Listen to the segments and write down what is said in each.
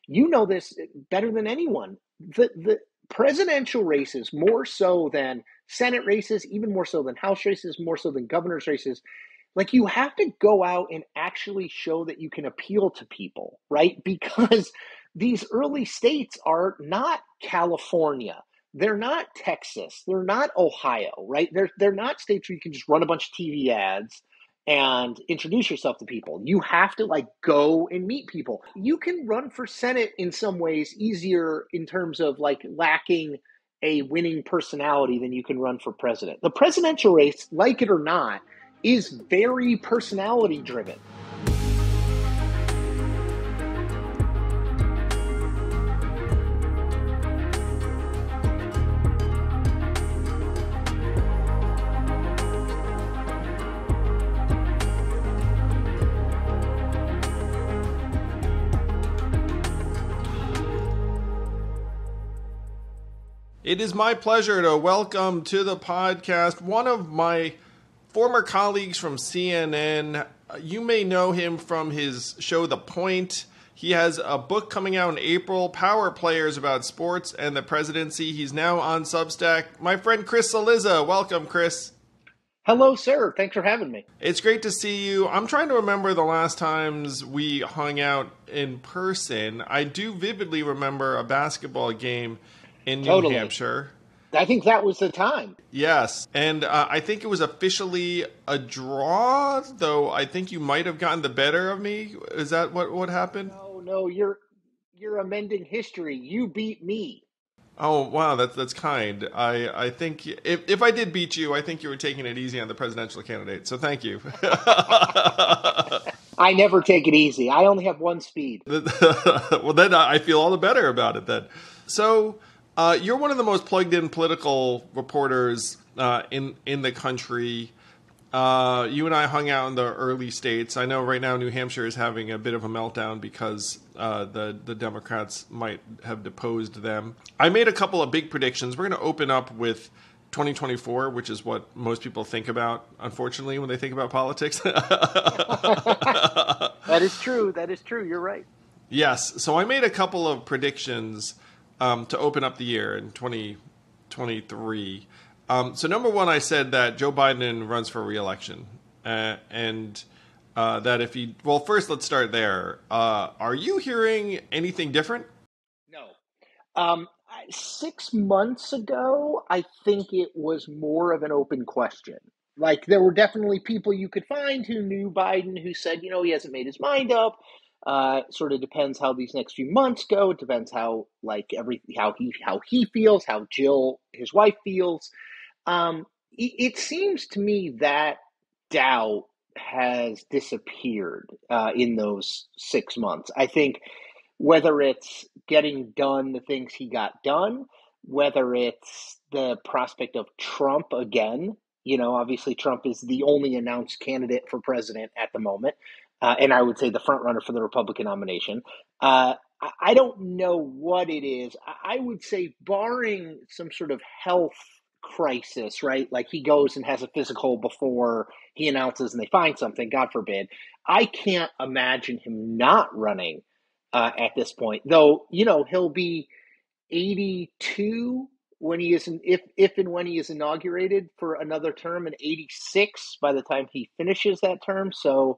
You know this better than anyone. The presidential races, more so than Senate races, even more so than House races, more so than governor's races, like you have to go out and actually show that you can appeal to people, right? Because these early states are not California. They're not Texas. They're not Ohio, right? They're not states where you can just run a bunch of TV ads and introduce yourself to people. You have to like go and meet people. You can run for Senate in some ways easier in terms of like lacking a winning personality than you can run for president. The presidential race, like it or not, is very personality driven. It is my pleasure to welcome to the podcast one of my former colleagues from CNN. You may know him from his show The Point. He has a book coming out in April, Power Players, about sports and the presidency. He's now on Substack. My friend Chris Cillizza. Welcome, Chris. Hello, sir. Thanks for having me. It's great to see you. I'm trying to remember the last times we hung out in person. I do vividly remember a basketball game in New Hampshire. I think that was the time. Yes. And I think it was officially a draw, though I think you might have gotten the better of me. Is that what happened? No, you're amending history. You beat me. Oh, wow, that's kind. I think if I did beat you, I think you were taking it easy on the presidential candidate. So thank you. I never take it easy. I only have one speed. Well, then I feel all the better about it then. So you're one of the most plugged-in political reporters in the country. You and I hung out in the early states. I know right now New Hampshire is having a bit of a meltdown because the Democrats might have deposed them. I made a couple of big predictions. We're going to open up with 2024, which is what most people think about, unfortunately, when they think about politics. That is true. You're right. Yes. So I made a couple of predictions to open up the year in 2023. So number one, I said that Joe Biden runs for re-election, and that if he, well, first let's start there. Are you hearing anything different? No. 6 months ago, I think it was more of an open question. Like there were definitely people you could find who knew Biden who said, he hasn't made his mind up. Sort of depends how these next few months go. It depends how how he feels, how Jill, his wife, feels. It seems to me that doubt has disappeared in those 6 months. I think whether it's getting done the things he got done, whether it's the prospect of Trump again, obviously Trump is the only announced candidate for president at the moment. And I would say the front runner for the Republican nomination. I don't know what it is. I would say barring some sort of health crisis, right? Like he goes and has a physical before he announces and they find something, God forbid. I can't imagine him not running at this point. Though, he'll be 82 when he is, if and when he is inaugurated for another term, and 86 by the time he finishes that term. So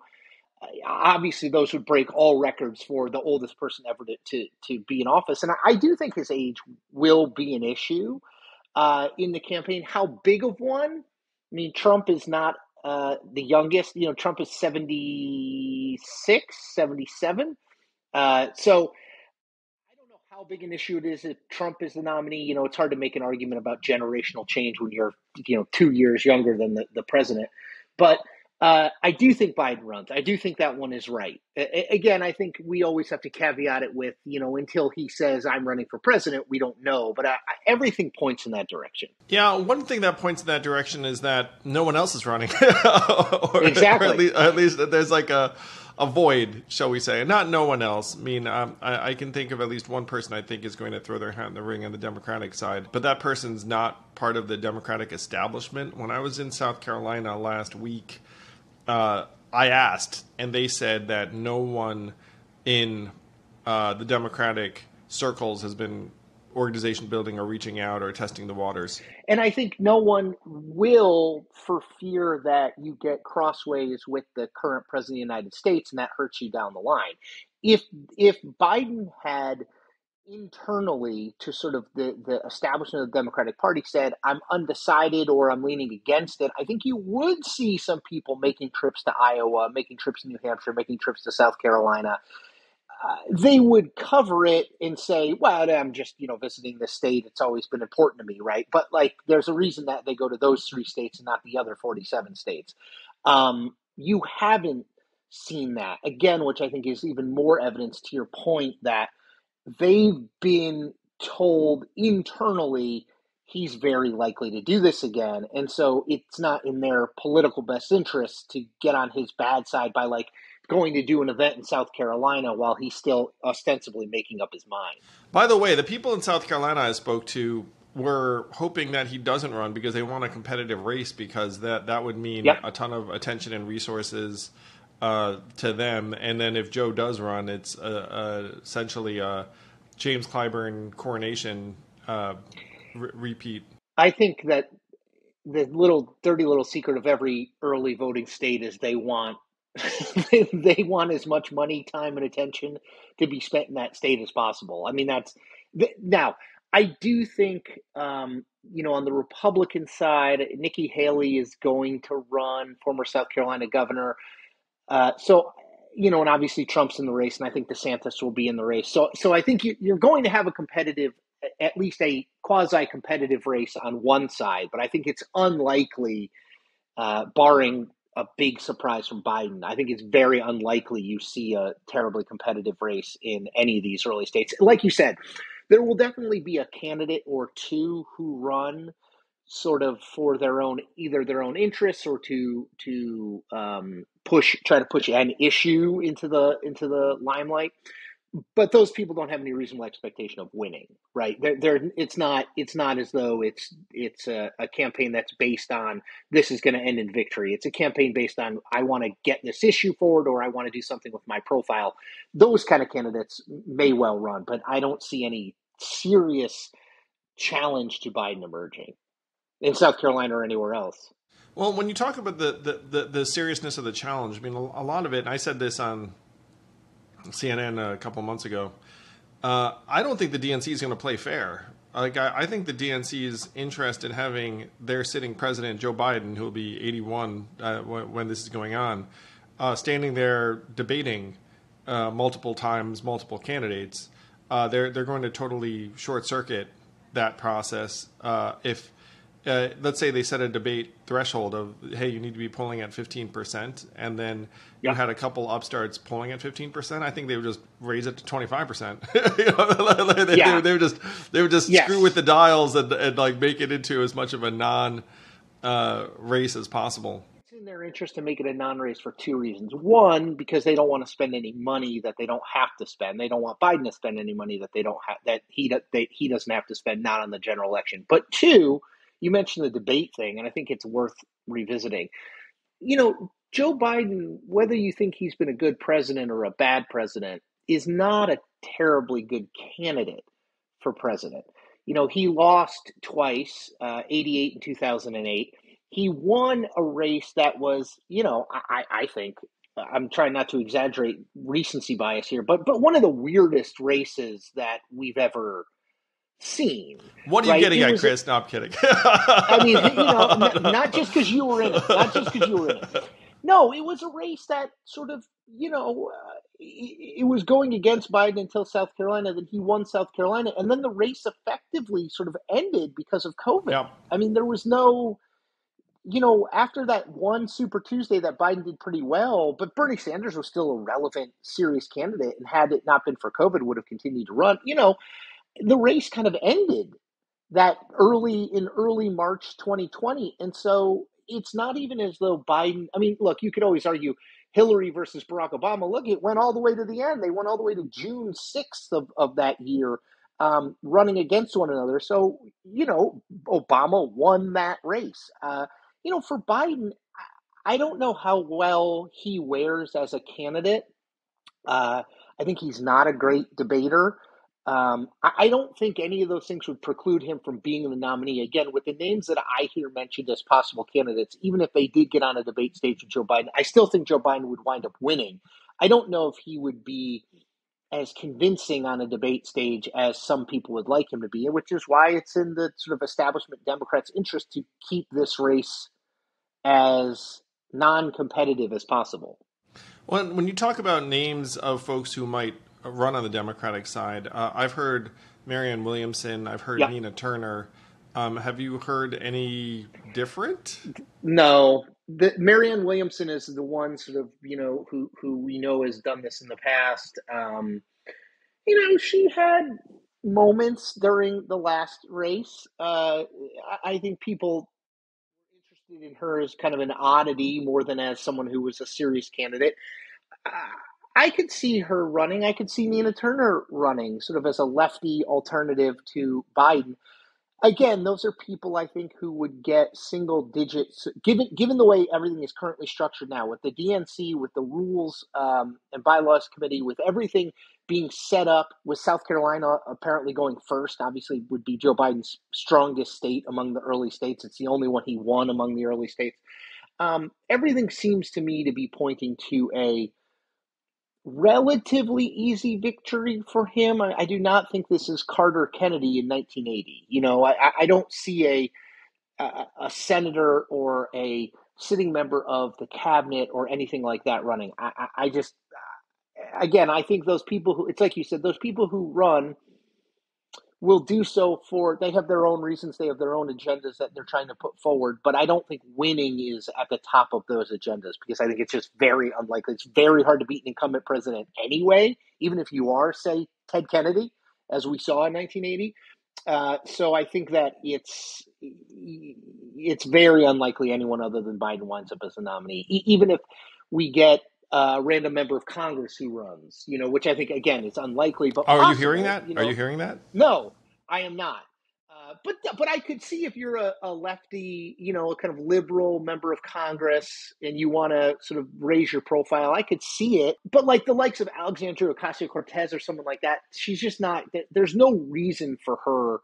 obviously those would break all records for the oldest person ever to be in office. And I do think his age will be an issue in the campaign. How big of one? I mean, Trump is not the youngest. Trump is 76, 77. So I don't know how big an issue it is if Trump is the nominee. It's hard to make an argument about generational change when you're, 2 years younger than the president. But I do think Biden runs. I do think that one is right. Again, I think we always have to caveat it with, until he says I'm running for president, we don't know. But everything points in that direction. Yeah, one thing that points in that direction is that no one else is running. Exactly. Or at least there's like a void, shall we say. Not no one else. I mean, I can think of at least one person I think is going to throw their hat in the ring on the Democratic side. But that person's not part of the Democratic establishment. When I was in South Carolina last week, I asked, and they said that no one in the Democratic circles has been organization building or reaching out or testing the waters. And I think no one will, for fear that you get crossways with the current president of the United States and that hurts you down the line. If if Biden had internally to sort of the establishment of the Democratic Party said, I'm undecided or I'm leaning against it, I think you would see some people making trips to Iowa, making trips to New Hampshire, making trips to South Carolina. They would cover it and say, well, I'm just, visiting this state. It's always been important to me, right? But like, there's a reason that they go to those 3 states and not the other 47 states. You haven't seen that, again, which I think is even more evidence to your point that they've been told internally he's very likely to do this again. And so it's not in their political best interest to get on his bad side by like going to do an event in South Carolina while he's still ostensibly making up his mind. By the way, the people in South Carolina I spoke to were hoping that he doesn't run because they want a competitive race, because that would mean a ton of attention and resources to them. And then if Joe does run, it's essentially a James Clyburn coronation repeat. I think that the dirty little secret of every early voting state is they want they want as much money, time, and attention to be spent in that state as possible. I mean, now I do think, on the Republican side, Nikki Haley is going to run, former South Carolina governor. And obviously Trump's in the race, and I think DeSantis will be in the race. So I think you're going to have at least a quasi-competitive race on one side, but I think it's unlikely, barring a big surprise from Biden, I think it's very unlikely you see a terribly competitive race in any of these early states. Like you said, there will definitely be a candidate or two who run sort of for either their own interests or to try to push an issue into the limelight. But those people don't have any reasonable expectation of winning, right? It's not as though it's a campaign that's based on this is going to end in victory. It's a campaign based on I want to get this issue forward or I want to do something with my profile. Those kind of candidates may well run, but I don't see any serious challenge to Biden emerging in South Carolina or anywhere else. Well, when you talk about the seriousness of the challenge, I mean, a lot of it, and I said this on CNN a couple months ago, I don't think the DNC is going to play fair. Like, I think the DNC's interest in having their sitting president, Joe Biden, who will be 81 when this is going on, standing there debating multiple times, multiple candidates, they're going to totally short circuit that process if let's say they set a debate threshold of, hey, you need to be polling at 15%, and then you had a couple upstarts polling at 15%. I think they would just raise it to 25%. They would just screw with the dials and like make it into as much of a non race as possible. It's in their interest to make it a non-race for 2 reasons. One, because they don't want to spend any money that they don't have to spend. They don't want Biden to spend any money that he doesn't have to spend, not on the general election. But 2, you mentioned the debate thing, and I think it's worth revisiting. Joe Biden, whether you think he's been a good president or a bad president, is not a terribly good candidate for president. He lost twice, 88 and 2008. He won a race that was, I think, I'm trying not to exaggerate recency bias here, but one of the weirdest races that we've ever seen. What are you getting at, Chris? No, I'm kidding. I mean, not just because you were in it. No, it was a race that sort of, it was going against Biden until South Carolina. Then he won South Carolina. And then the race effectively sort of ended because of COVID. Yeah. I mean, there was no, after that one Super Tuesday that Biden did pretty well, but Bernie Sanders was still a relevant, serious candidate. And had it not been for COVID, would have continued to run. The race kind of ended in early March 2020. And so it's not even as though Biden, I mean, look, you could always argue Hillary versus Barack Obama. Look, it went all the way to the end. They went all the way to June 6th of that year, running against one another. So, Obama won that race. For Biden, I don't know how well he wears as a candidate. I think he's not a great debater. I don't think any of those things would preclude him from being the nominee. Again, with the names that I hear mentioned as possible candidates, even if they did get on a debate stage with Joe Biden, I still think Joe Biden would wind up winning. I don't know if he would be as convincing on a debate stage as some people would like him to be, which is why it's in the sort of establishment Democrats' interest to keep this race as non-competitive as possible. Well, when you talk about names of folks who might run on the Democratic side, I've heard Marianne Williamson, I've heard Yeah. Nina Turner. Have you heard any different? No, Marianne Williamson is the one sort of, who we know has done this in the past. She had moments during the last race. I think people were interested in her as kind of an oddity more than as someone who was a serious candidate. I could see her running. I could see Nina Turner running sort of as a lefty alternative to Biden. Again, those are people I think who would get single digits, given the way everything is currently structured now, with the DNC, with the rules and bylaws committee, with everything being set up, with South Carolina apparently going first. Obviously, would be Joe Biden's strongest state among the early states. It's the only one he won among the early states. Everything seems to me to be pointing to a relatively easy victory for him. I do not think this is Carter Kennedy in 1980. I don't see a senator or a sitting member of the cabinet or anything like that running. I just, again, I think those people who, it's like you said, those people who run will do so they have their own reasons, they have their own agendas that they're trying to put forward, but I don't think winning is at the top of those agendas because I think it's just very unlikely. It's very hard to beat an incumbent president anyway, even if you are, say, Ted Kennedy, as we saw in 1980. So I think that it's very unlikely anyone other than Biden winds up as a nominee, even if we get a random member of Congress who runs, which I think, again, is unlikely. But Oh, possible, are you hearing that? Are you hearing that? No, I am not. But I could see if you're a lefty, a kind of liberal member of Congress, and you want to sort of raise your profile, I could see it. But like the likes of Alexandria Ocasio-Cortez or someone like that, she's just not. There's no reason for her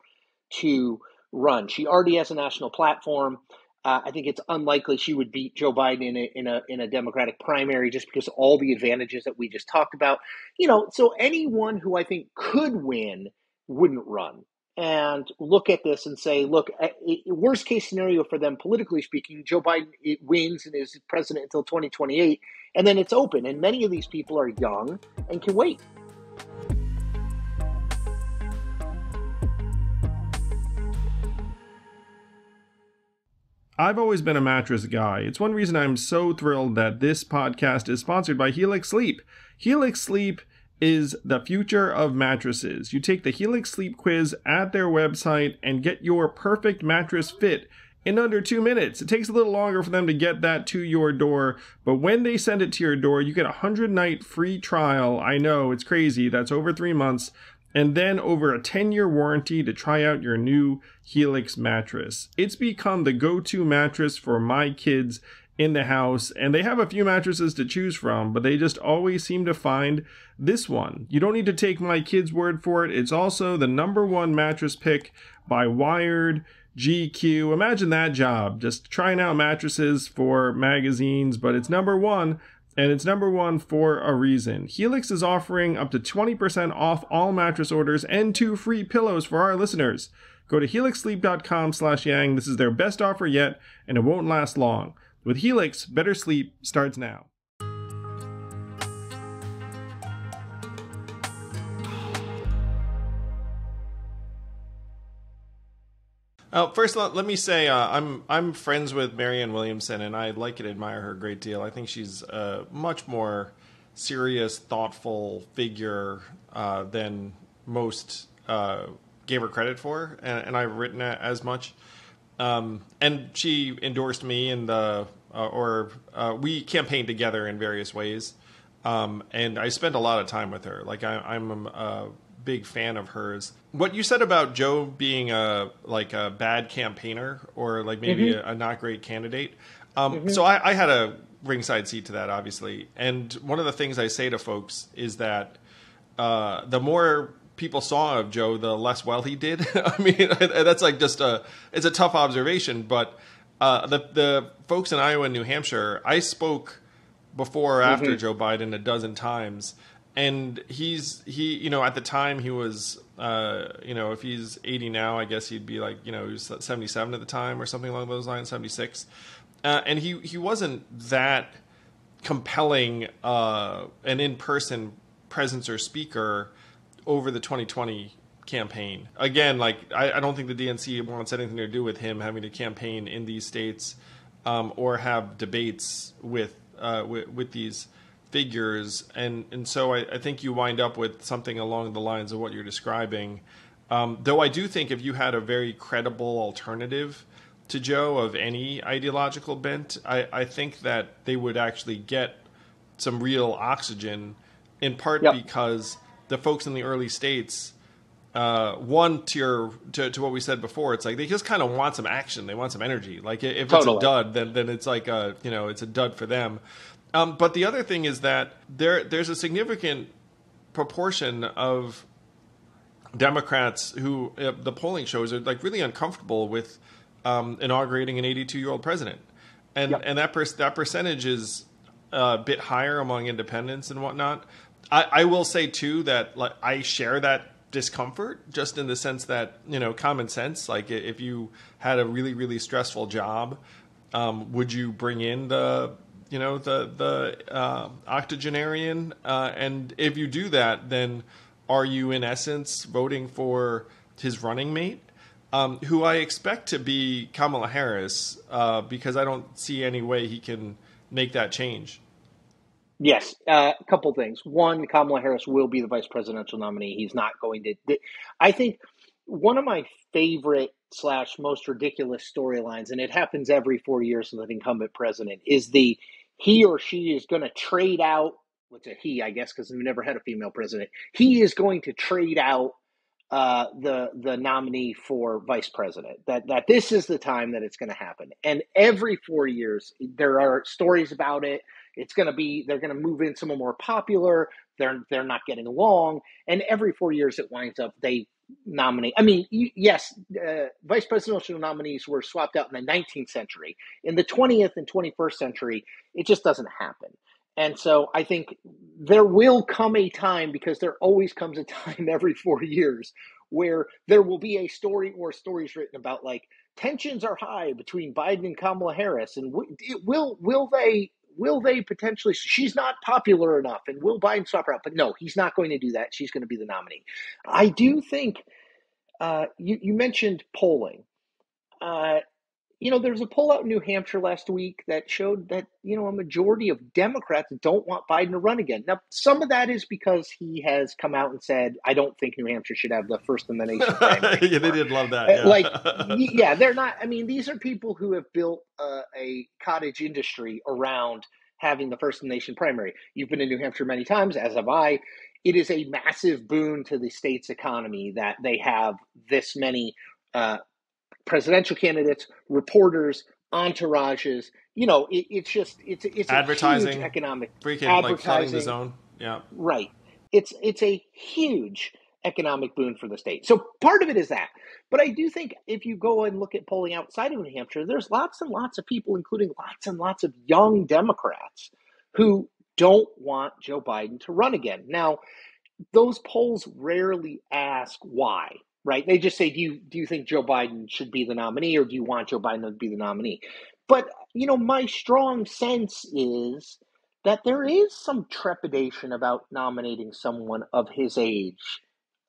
to run. She already has a national platform. I think it's unlikely she would beat Joe Biden in a Democratic primary just because of all the advantages that we just talked about. So anyone who I think could win wouldn't run. And look at this and say, look, worst case scenario for them, politically speaking, Joe Biden wins and is president until 2028, and then it's open. And many of these people are young and can wait. I've always been a mattress guy. It's one reason I'm so thrilled that this podcast is sponsored by Helix Sleep. Helix Sleep is the future of mattresses. You take the Helix Sleep quiz at their website and get your perfect mattress fit in under 2 minutes. It takes a little longer for them to get that to your door, but when they send it to your door, you get a 100-night free trial. I know, it's crazy. That's over 3 months. And then over a 10-year warranty to try out your new Helix mattress. It's become the go-to mattress for my kids in the house, and they have a few mattresses to choose from, but they just always seem to find this one. You don't need to take my kids' word for it. It's also the #1 mattress pick by Wired, GQ. Imagine that job, just trying out mattresses for magazines, but it's #1. And it's #1 for a reason. Helix is offering up to 20% off all mattress orders and 2 free pillows for our listeners. Go to helixsleep.com/yang. This is their best offer yet, and it won't last long. With Helix, better sleep starts now. First, let me say I'm friends with Marianne Williamson, and I like and admire her a great deal. I think she's a much more serious, thoughtful figure than most gave her credit for, and I've written as much. And she endorsed me, and we campaigned together in various ways. And I spent a lot of time with her. Like I'm a big fan of hers. What you said about Joe being a bad campaigner or like maybe a not great candidate. So I had a ringside seat to that, obviously. And one of the things I say to folks is that the more people saw of Joe, the less well he did. I mean, that's like it's a tough observation, but the folks in Iowa and New Hampshire, I spoke before or after Joe Biden a dozen times, and he at the time he was if he's 80 now, I guess he'd be like he was 77 at the time or something along those lines, 76, and he wasn't that compelling an in-person presence or speaker over the 2020 campaign. Again, like I don't think the DNC wants anything to do with him having to campaign in these states or have debates with these figures, and so I think you wind up with something along the lines of what you're describing. Though I do think if you had a very credible alternative to Joe of any ideological bent, I think that they would actually get some real oxygen, in part because the folks in the early states, one to what we said before, it's like they just kind of want some action. They want some energy. Like if it's a dud, then it's like it's a dud for them. But the other thing is that there's a significant proportion of Democrats who the polling shows are like really uncomfortable with inaugurating an 82-year-old president, and that percentage is a bit higher among independents and whatnot. I will say too that like I share that discomfort, just in the sense that common sense. Like if you had a really really stressful job, would you bring in the octogenarian? And if you do that, then are you in essence voting for his running mate, who I expect to be Kamala Harris, because I don't see any way he can make that change. Yes, a couple things. One, Kamala Harris will be the vice presidential nominee. He's not going to. I think one of my favorite / most ridiculous storylines, and it happens every 4 years with an incumbent president, is he or she is going to trade out. What's a he? I guess because we never had a female president. He is going to trade out the nominee for vice president. That this is the time that it's going to happen. And every 4 years there are stories about it. It's going to be they're going to move in someone more popular. They're not getting along, and every 4 years it winds up they nominate. I mean, yes, vice presidential nominees were swapped out in the 19th century. In the 20th and 21st century, it just doesn't happen. And so I think there will come a time, because there always comes a time every 4 years, where there will be a story or stories written about like tensions are high between Biden and Kamala Harris, and will they potentially? She's not popular enough, and will Biden swap her out? But no, he's not going to do that. She's going to be the nominee. I do think you mentioned polling. There was a poll out in New Hampshire last week that showed that, a majority of Democrats don't want Biden to run again. Now, some of that is because he has come out and said, I don't think New Hampshire should have the first in the nation primary. Yeah, they did love that. Yeah. They're not. I mean, these are people who have built a cottage industry around having the first in the nation primary. You've been in New Hampshire many times, as have I. It is a massive boon to the state's economy that they have this many presidential candidates, reporters, entourages. It's advertising, a huge economic freaking advertising, like flooding the zone. Yeah, right. It's a huge economic boon for the state. So part of it is that. But I do think if you go and look at polling outside of New Hampshire, there's lots and lots of people, including lots and lots of young Democrats, who don't want Joe Biden to run again. Now, those polls rarely ask why. Right? They just say, do you think Joe Biden should be the nominee, or do you want Joe Biden to be the nominee? But, my strong sense is that there is some trepidation about nominating someone of his age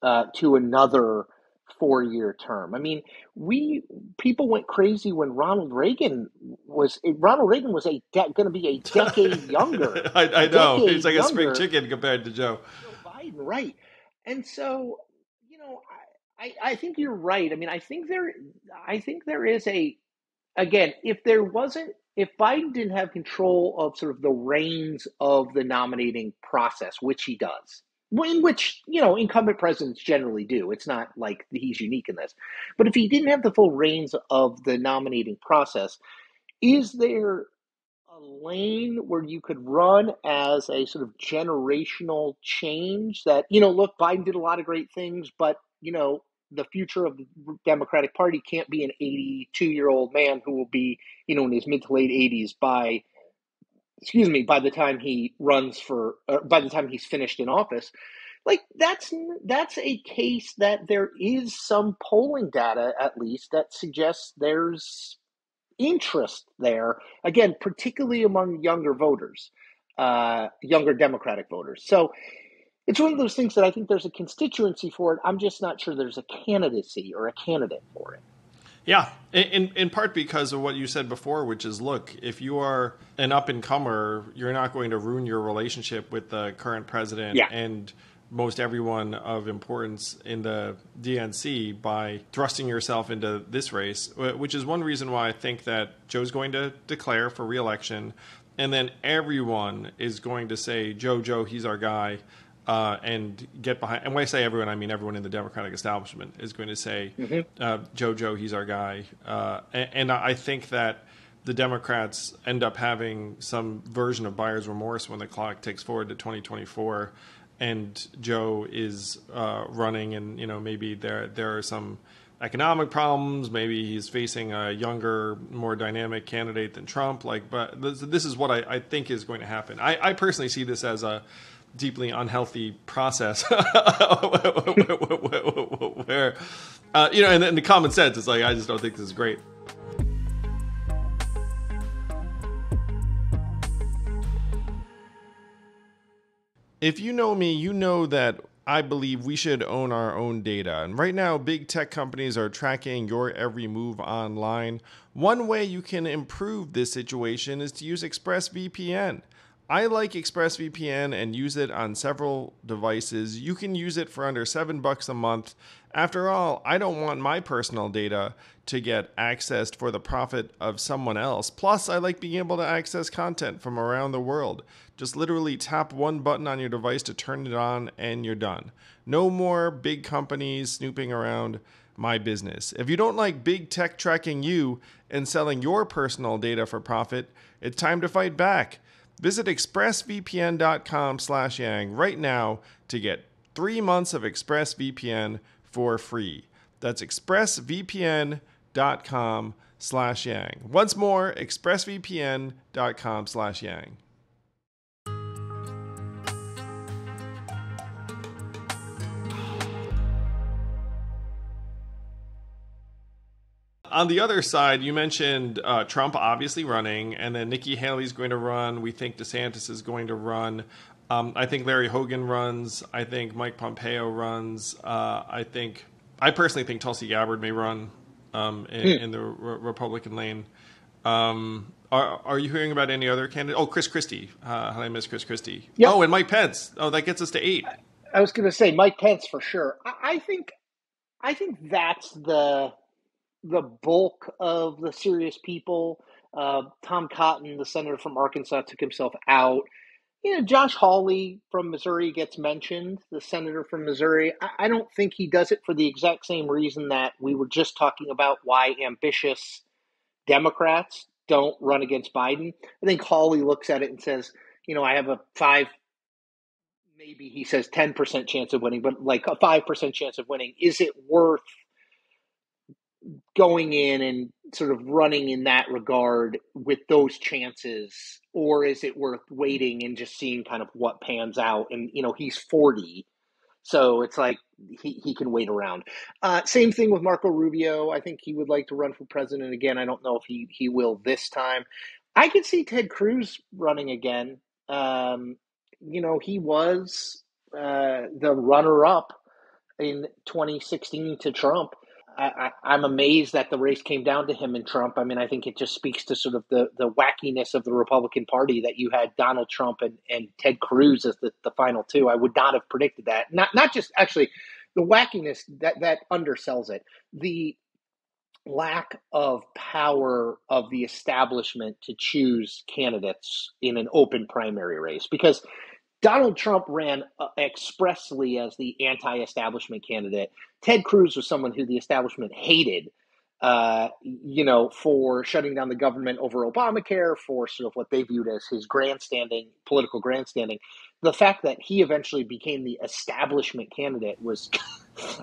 to another 4-year term. I mean, people went crazy when Ronald Reagan was going to be a decade younger. I know. He's like a spring chicken compared to Joe Biden, right? And so, I think you're right. I mean, I think there is again, if Biden didn't have control of sort of the reins of the nominating process, which he does, in which, incumbent presidents generally do. It's not like he's unique in this. But if he didn't have the full reins of the nominating process, is there a lane where you could run as a sort of generational change that, look, Biden did a lot of great things, but, the future of the Democratic Party can't be an 82-year-old man who will be, in his mid to late 80s by the time he by the time he's finished in office. Like that's a case that there is some polling data, at least, that suggests there's interest there, again, particularly among younger voters, younger Democratic voters. So it's one of those things that I think there's a constituency for it. I'm just not sure there's a candidacy or a candidate for it. Yeah, in part because of what you said before, which is, look, if you are an up-and-comer, you're not going to ruin your relationship with the current president and most everyone of importance in the DNC by thrusting yourself into this race, which is one reason why I think that Joe's going to declare for re-election, and then everyone is going to say, Joe, he's our guy. And get behind. And when I say everyone, I mean everyone in the Democratic establishment is going to say, Joe, he's our guy. And I think that the Democrats end up having some version of buyer's remorse when the clock ticks forward to 2024, and Joe is running, and maybe there are some economic problems. Maybe he's facing a younger, more dynamic candidate than Trump. But this is what I think is going to happen. I personally see this as a deeply unhealthy process where, and the common sense is like, I just don't think this is great. If you know me, you know that I believe we should own our own data. And right now, big tech companies are tracking your every move online. One way you can improve this situation is to use ExpressVPN. I like ExpressVPN and use it on several devices. You can use it for under $7 a month. After all, I don't want my personal data to get accessed for the profit of someone else. Plus, I like being able to access content from around the world. Just literally tap one button on your device to turn it on and you're done. No more big companies snooping around my business. If you don't like big tech tracking you and selling your personal data for profit, it's time to fight back. Visit expressvpn.com/yang right now to get 3 months of ExpressVPN for free. That's expressvpn.com/yang. Once more, expressvpn.com/yang. On the other side, you mentioned Trump obviously running, and then Nikki Haley's going to run. We think DeSantis is going to run. I think Larry Hogan runs. I think Mike Pompeo runs. I personally think Tulsi Gabbard may run in the Republican lane. Are you hearing about any other candidates? Oh, Chris Christie. How did I miss Chris Christie? Yep. Oh, and Mike Pence. Oh, that gets us to 8. I was going to say Mike Pence for sure. I think that's the bulk of the serious people. Tom Cotton, the senator from Arkansas, took himself out. Josh Hawley from Missouri gets mentioned, the senator from Missouri. I don't think he does it for the exact same reason that we were just talking about why ambitious Democrats don't run against Biden. I think Hawley looks at it and says, I have a 5, maybe he says 10% chance of winning, but like a 5% chance of winning. Is it worth going in and sort of running in that regard with those chances, or is it worth waiting and just seeing kind of what pans out? And he's 40, so it's like he can wait around. Same thing with Marco Rubio. I think he would like to run for president again. I don't know if he will this time. I could see Ted Cruz running again. He was the runner-up in 2016 to Trump. I'm amazed that the race came down to him and Trump. I mean, I think it just speaks to sort of the wackiness of the Republican Party that you had Donald Trump and Ted Cruz as the final two. I would not have predicted that. Not just actually the wackiness that undersells it. The lack of power of the establishment to choose candidates in an open primary race, because Donald Trump ran expressly as the anti-establishment candidate. Ted Cruz was someone who the establishment hated. for shutting down the government over Obamacare, for sort of what they viewed as his grandstanding, political grandstanding. The fact that he eventually became the establishment candidate was,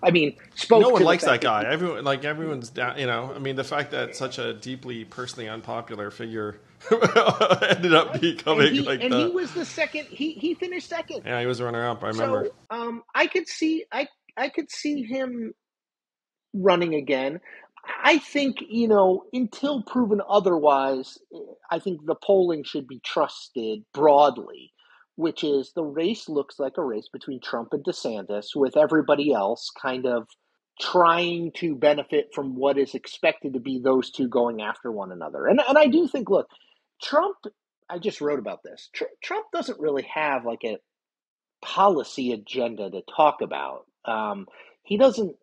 I mean, No spoke one to the likes that fact guy. that Everyone's down. I mean, the fact that such a deeply personally unpopular figure ended up becoming he was the second. He finished second. Yeah, he was a runner up. I remember. So I could see him running again. I think, until proven otherwise, I think the polling should be trusted broadly, which is the race looks like a race between Trump and DeSantis, with everybody else kind of trying to benefit from what is expected to be those two going after one another. And I do think, look, Trump, I just wrote about this. Trump doesn't really have like a policy agenda to talk about. He doesn't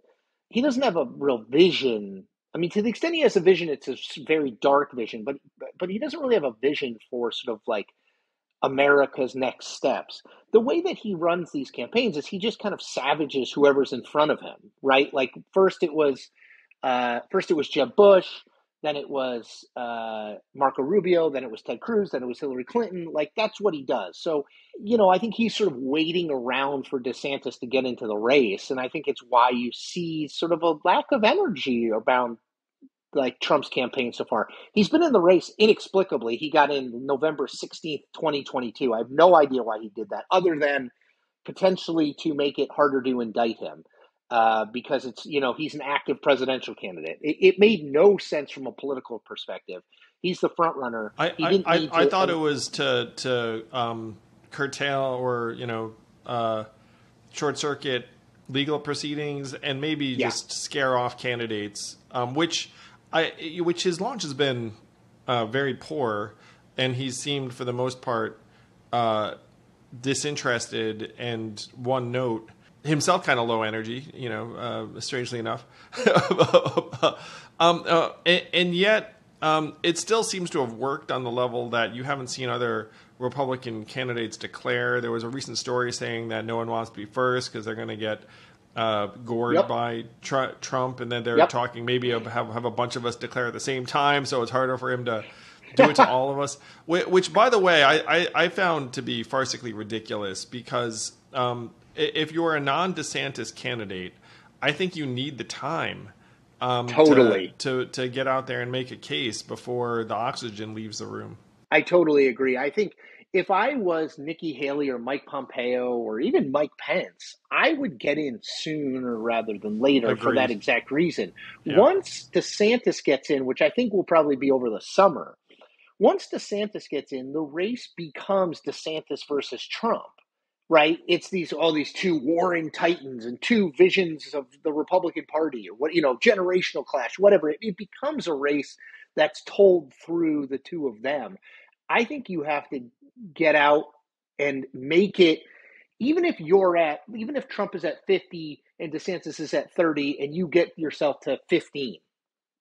have a real vision. I mean, to the extent he has a vision, it's a very dark vision, but he doesn't really have a vision for sort of like America's next steps. The way that he runs these campaigns is he just kind of savages whoever's in front of him, right? Like first it was Jeb Bush, then it was Marco Rubio, then it was Ted Cruz, then it was Hillary Clinton. Like that's what he does. So, I think he's sort of waiting around for DeSantis to get into the race, and I think it's why you see sort of a lack of energy around like Trump's campaign so far. He's been in the race inexplicably. He got in November 16th, 2022. I have no idea why he did that, other than potentially to make it harder to indict him. Because it's, he's an active presidential candidate. It made no sense from a political perspective. He's the front runner. I thought it was to curtail or short circuit legal proceedings and maybe just scare off candidates, which his launch has been very poor, and he seemed for the most part disinterested and one note. Himself kind of low energy, strangely enough. And yet it still seems to have worked on the level that you haven't seen other Republican candidates declare. There was a recent story saying that no one wants to be first because they're going to get gored by Trump, and then they're talking maybe have a bunch of us declare at the same time, so it's harder for him to do it to all of us. Which, by the way, I found to be farcically ridiculous because if you're a non-DeSantis candidate, I think you need the time to get out there and make a case before the oxygen leaves the room. I totally agree. I think if I was Nikki Haley or Mike Pompeo or even Mike Pence, I would get in sooner rather than later. Agreed. For that exact reason. Yeah. Once DeSantis gets in, which I think will probably be over the summer, once DeSantis gets in, the race becomes DeSantis versus Trump. Right? It's all these two warring titans and two visions of the Republican Party, or generational clash, whatever. It becomes a race that's told through the two of them. I think you have to get out and make it, even if Trump is at 50 and DeSantis is at 30 and you get yourself to 15,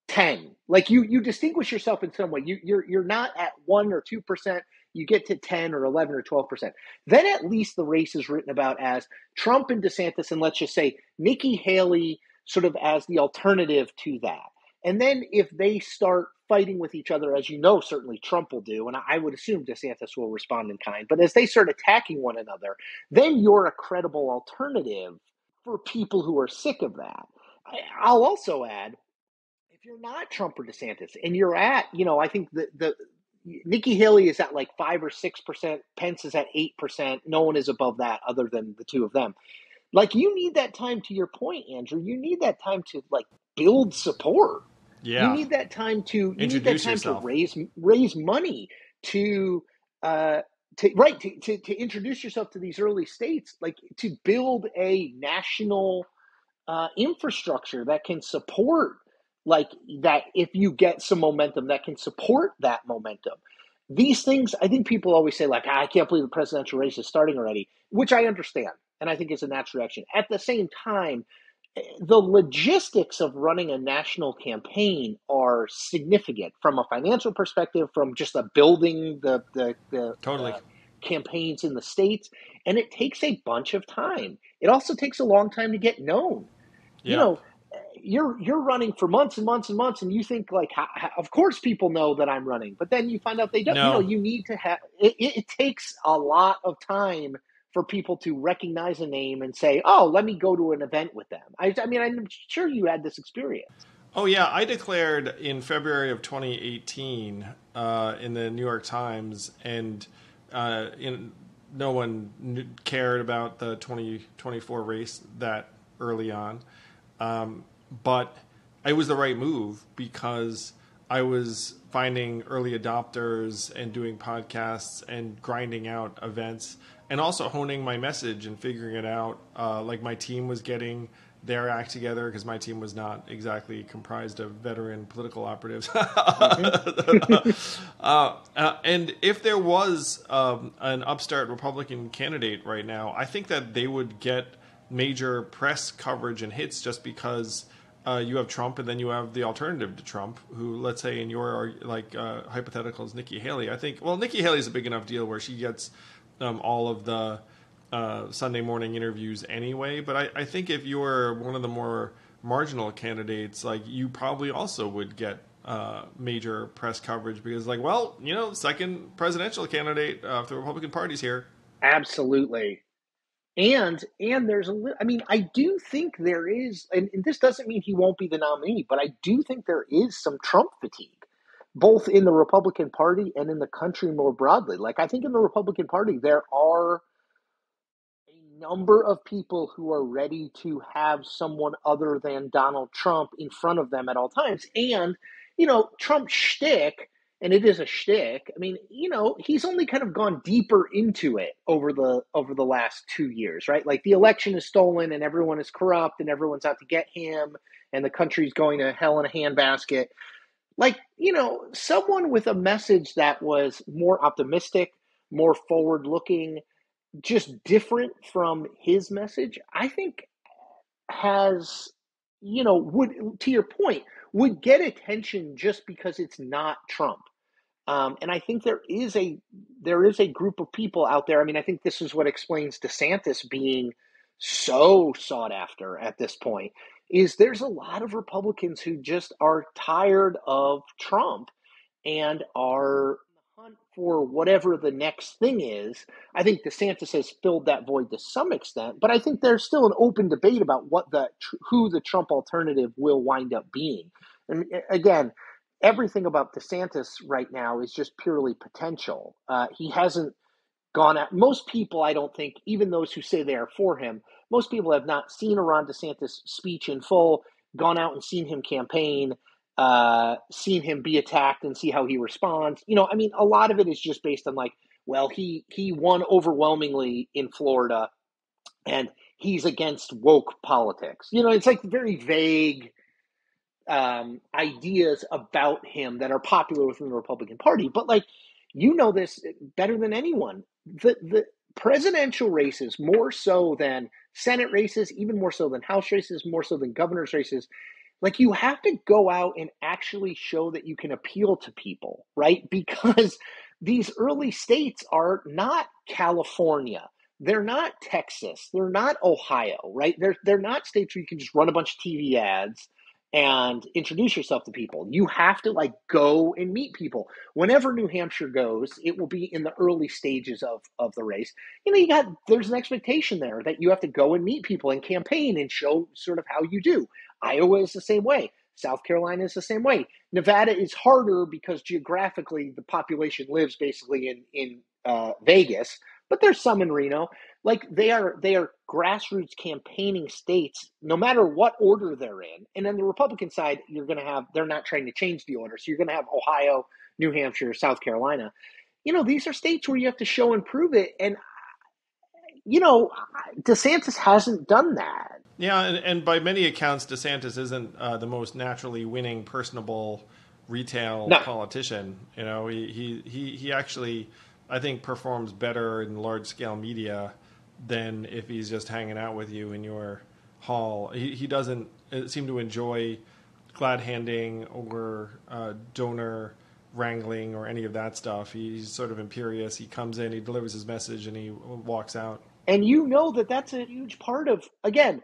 10, like you distinguish yourself in some way. You're not at 1 or 2%. You get to 10 or 11 or 12%. Then at least the race is written about as Trump and DeSantis, and let's just say Nikki Haley sort of as the alternative to that. And then if they start fighting with each other, as certainly Trump will do, and I would assume DeSantis will respond in kind, but as they start attacking one another, then you're a credible alternative for people who are sick of that. I'll also add, if you're not Trump or DeSantis, and you're at, I think the Nikki Haley is at like 5 or 6%. Pence is at 8%. No one is above that other than the two of them. Like, you need that time, to your point, Andrew. You need that time to like build support. Yeah. You need that time to raise money to introduce yourself to these early states, like to build a national infrastructure that can support. Like that, if you get some momentum that can support that momentum. These things, I think people always say, like, I can't believe the presidential race is starting already, which I understand, and I think is a natural reaction. At the same time, the logistics of running a national campaign are significant from a financial perspective, from just building the campaigns in the states, and it takes a bunch of time. It also takes a long time to get known. Yeah. you're running for months and months and months, and you think like, of course people know that I'm running, but then you find out they don't. You know, No. you need to have it takes a lot of time for people to recognize a name and say, oh, let me go to an event with them. I mean, I'm sure you had this experience. Oh yeah, I declared in February of 2018 in the New York Times, and no one cared about the 2024 race that early on. But it was the right move because I was finding early adopters and doing podcasts and grinding out events and also honing my message and figuring it out. Like my team was getting their act together because my team was not exactly comprised of veteran political operatives. And if there was an upstart Republican candidate right now, I think that they would get major press coverage and hits just because you have Trump and then you have the alternative to Trump, who, let's say in your hypothetical is Nikki Haley. I think, well, Nikki Haley's a big enough deal where she gets all of the Sunday morning interviews anyway. But I think if you were one of the more marginal candidates, like you probably also would get major press coverage because, like, well, you know, second presidential candidate if the Republican Party's here. Absolutely. And there's I mean, I do think there is, and this doesn't mean he won't be the nominee, but I do think there is some Trump fatigue, both in the Republican Party and in the country more broadly. Like, I think in the Republican Party, there are a number of people who are ready to have someone other than Donald Trump in front of them at all times. And, you know, Trump's shtick, and it is a shtick. I mean, you know, he's only kind of gone deeper into it over the last 2 years, right? Like the election is stolen and everyone is corrupt and everyone's out to get him and the country's going to hell in a handbasket. Like, you know, someone with a message that was more optimistic, more forward looking, just different from his message, I think has, you know, would, to your point, would get attention just because it's not Trump. And I think there is a group of people out there. I mean, I think this is what explains DeSantis being so sought after at this point. Is there's a lot of Republicans who just are tired of Trump and are on the hunt for whatever the next thing is. I think DeSantis has filled that void to some extent, but I think there's still an open debate about who the Trump alternative will wind up being. And again, everything about DeSantis right now is just purely potential. He hasn't gone out. Most people, I don't think, even those who say they are for him, most people have not seen a Ron DeSantis speech in full, gone out and seen him campaign, seen him be attacked and see how he responds. You know, I mean, a lot of it is just based on like, well, he won overwhelmingly in Florida and he's against woke politics. You know, it's like very vague ideas about him that are popular within the Republican Party. But like, you know this better than anyone. The presidential races, more so than Senate races, even more so than House races, more so than governor's races, like you have to go out and actually show that you can appeal to people, right? Because these early states are not California. They're not Texas. They're not Ohio, right? They're not states where you can just run a bunch of TV ads and introduce yourself to people. You have to like go and meet people. Whenever New Hampshire goes, it will be in the early stages of the race. You know, there's an expectation there that you have to go and meet people and campaign and show sort of how you do. Iowa is the same way. South Carolina is the same way. Nevada is harder because geographically the population lives basically in Vegas, but there's some in Reno. Like they are grassroots campaigning states, no matter what order they're in. And on the Republican side, they're not trying to change the order. So you're going to have Ohio, New Hampshire, South Carolina. You know, these are states where you have to show and prove it. And, you know, DeSantis hasn't done that. Yeah, and by many accounts, DeSantis isn't the most naturally winning, personable retail No. politician. You know, he actually, I think, performs better in large scale media than if he's just hanging out with you in your hall. He doesn't seem to enjoy glad handing or donor wrangling or any of that stuff. He's sort of imperious. He comes in, he delivers his message, and he walks out. And you know that that's a huge part of, again,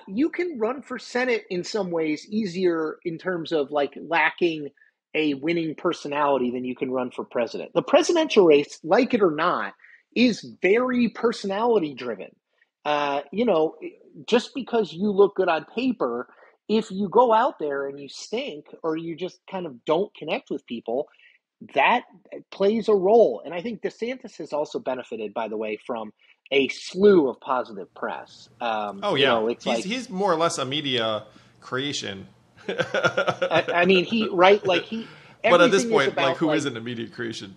you can run for Senate in some ways easier in terms of like lacking a winning personality than you can run for president. The presidential race, like it or not, is very personality driven. Just because you look good on paper, if you go out there and you stink or you just kind of don't connect with people, that plays a role. And I think DeSantis has also benefited, by the way, from a slew of positive press. Oh yeah, It's he's more or less a media creation. I mean, But at this everything is point, like, about who like, isn't a media creation?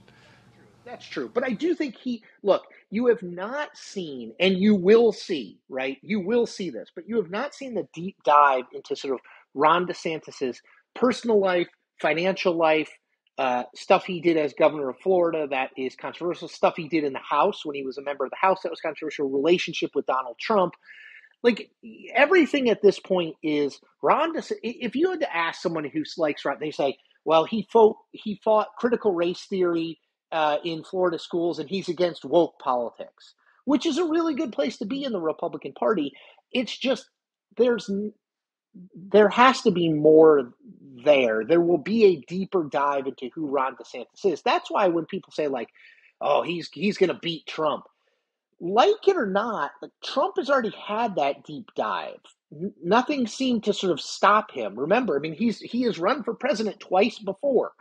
that's true. But I do think look, you have not seen, and you will see, right? You will see this, but you have not seen the deep dive into sort of Ron DeSantis's personal life, financial life, stuff he did as governor of Florida that is controversial, stuff he did in the House when he was a member of the House that was controversial, relationship with Donald Trump. Like everything at this point is Ron. If you had to ask someone who likes Ron, they say, "Well, he fought critical race theory in Florida schools, and he's against woke politics," which is a really good place to be in the Republican Party. It's just there has to be more there. There will be a deeper dive into who Ron DeSantis is. That's why when people say like, "Oh, he's going to beat Trump," like it or not, Trump has already had that deep dive. Nothing seemed to sort of stop him. Remember, I mean, he has run for president twice before.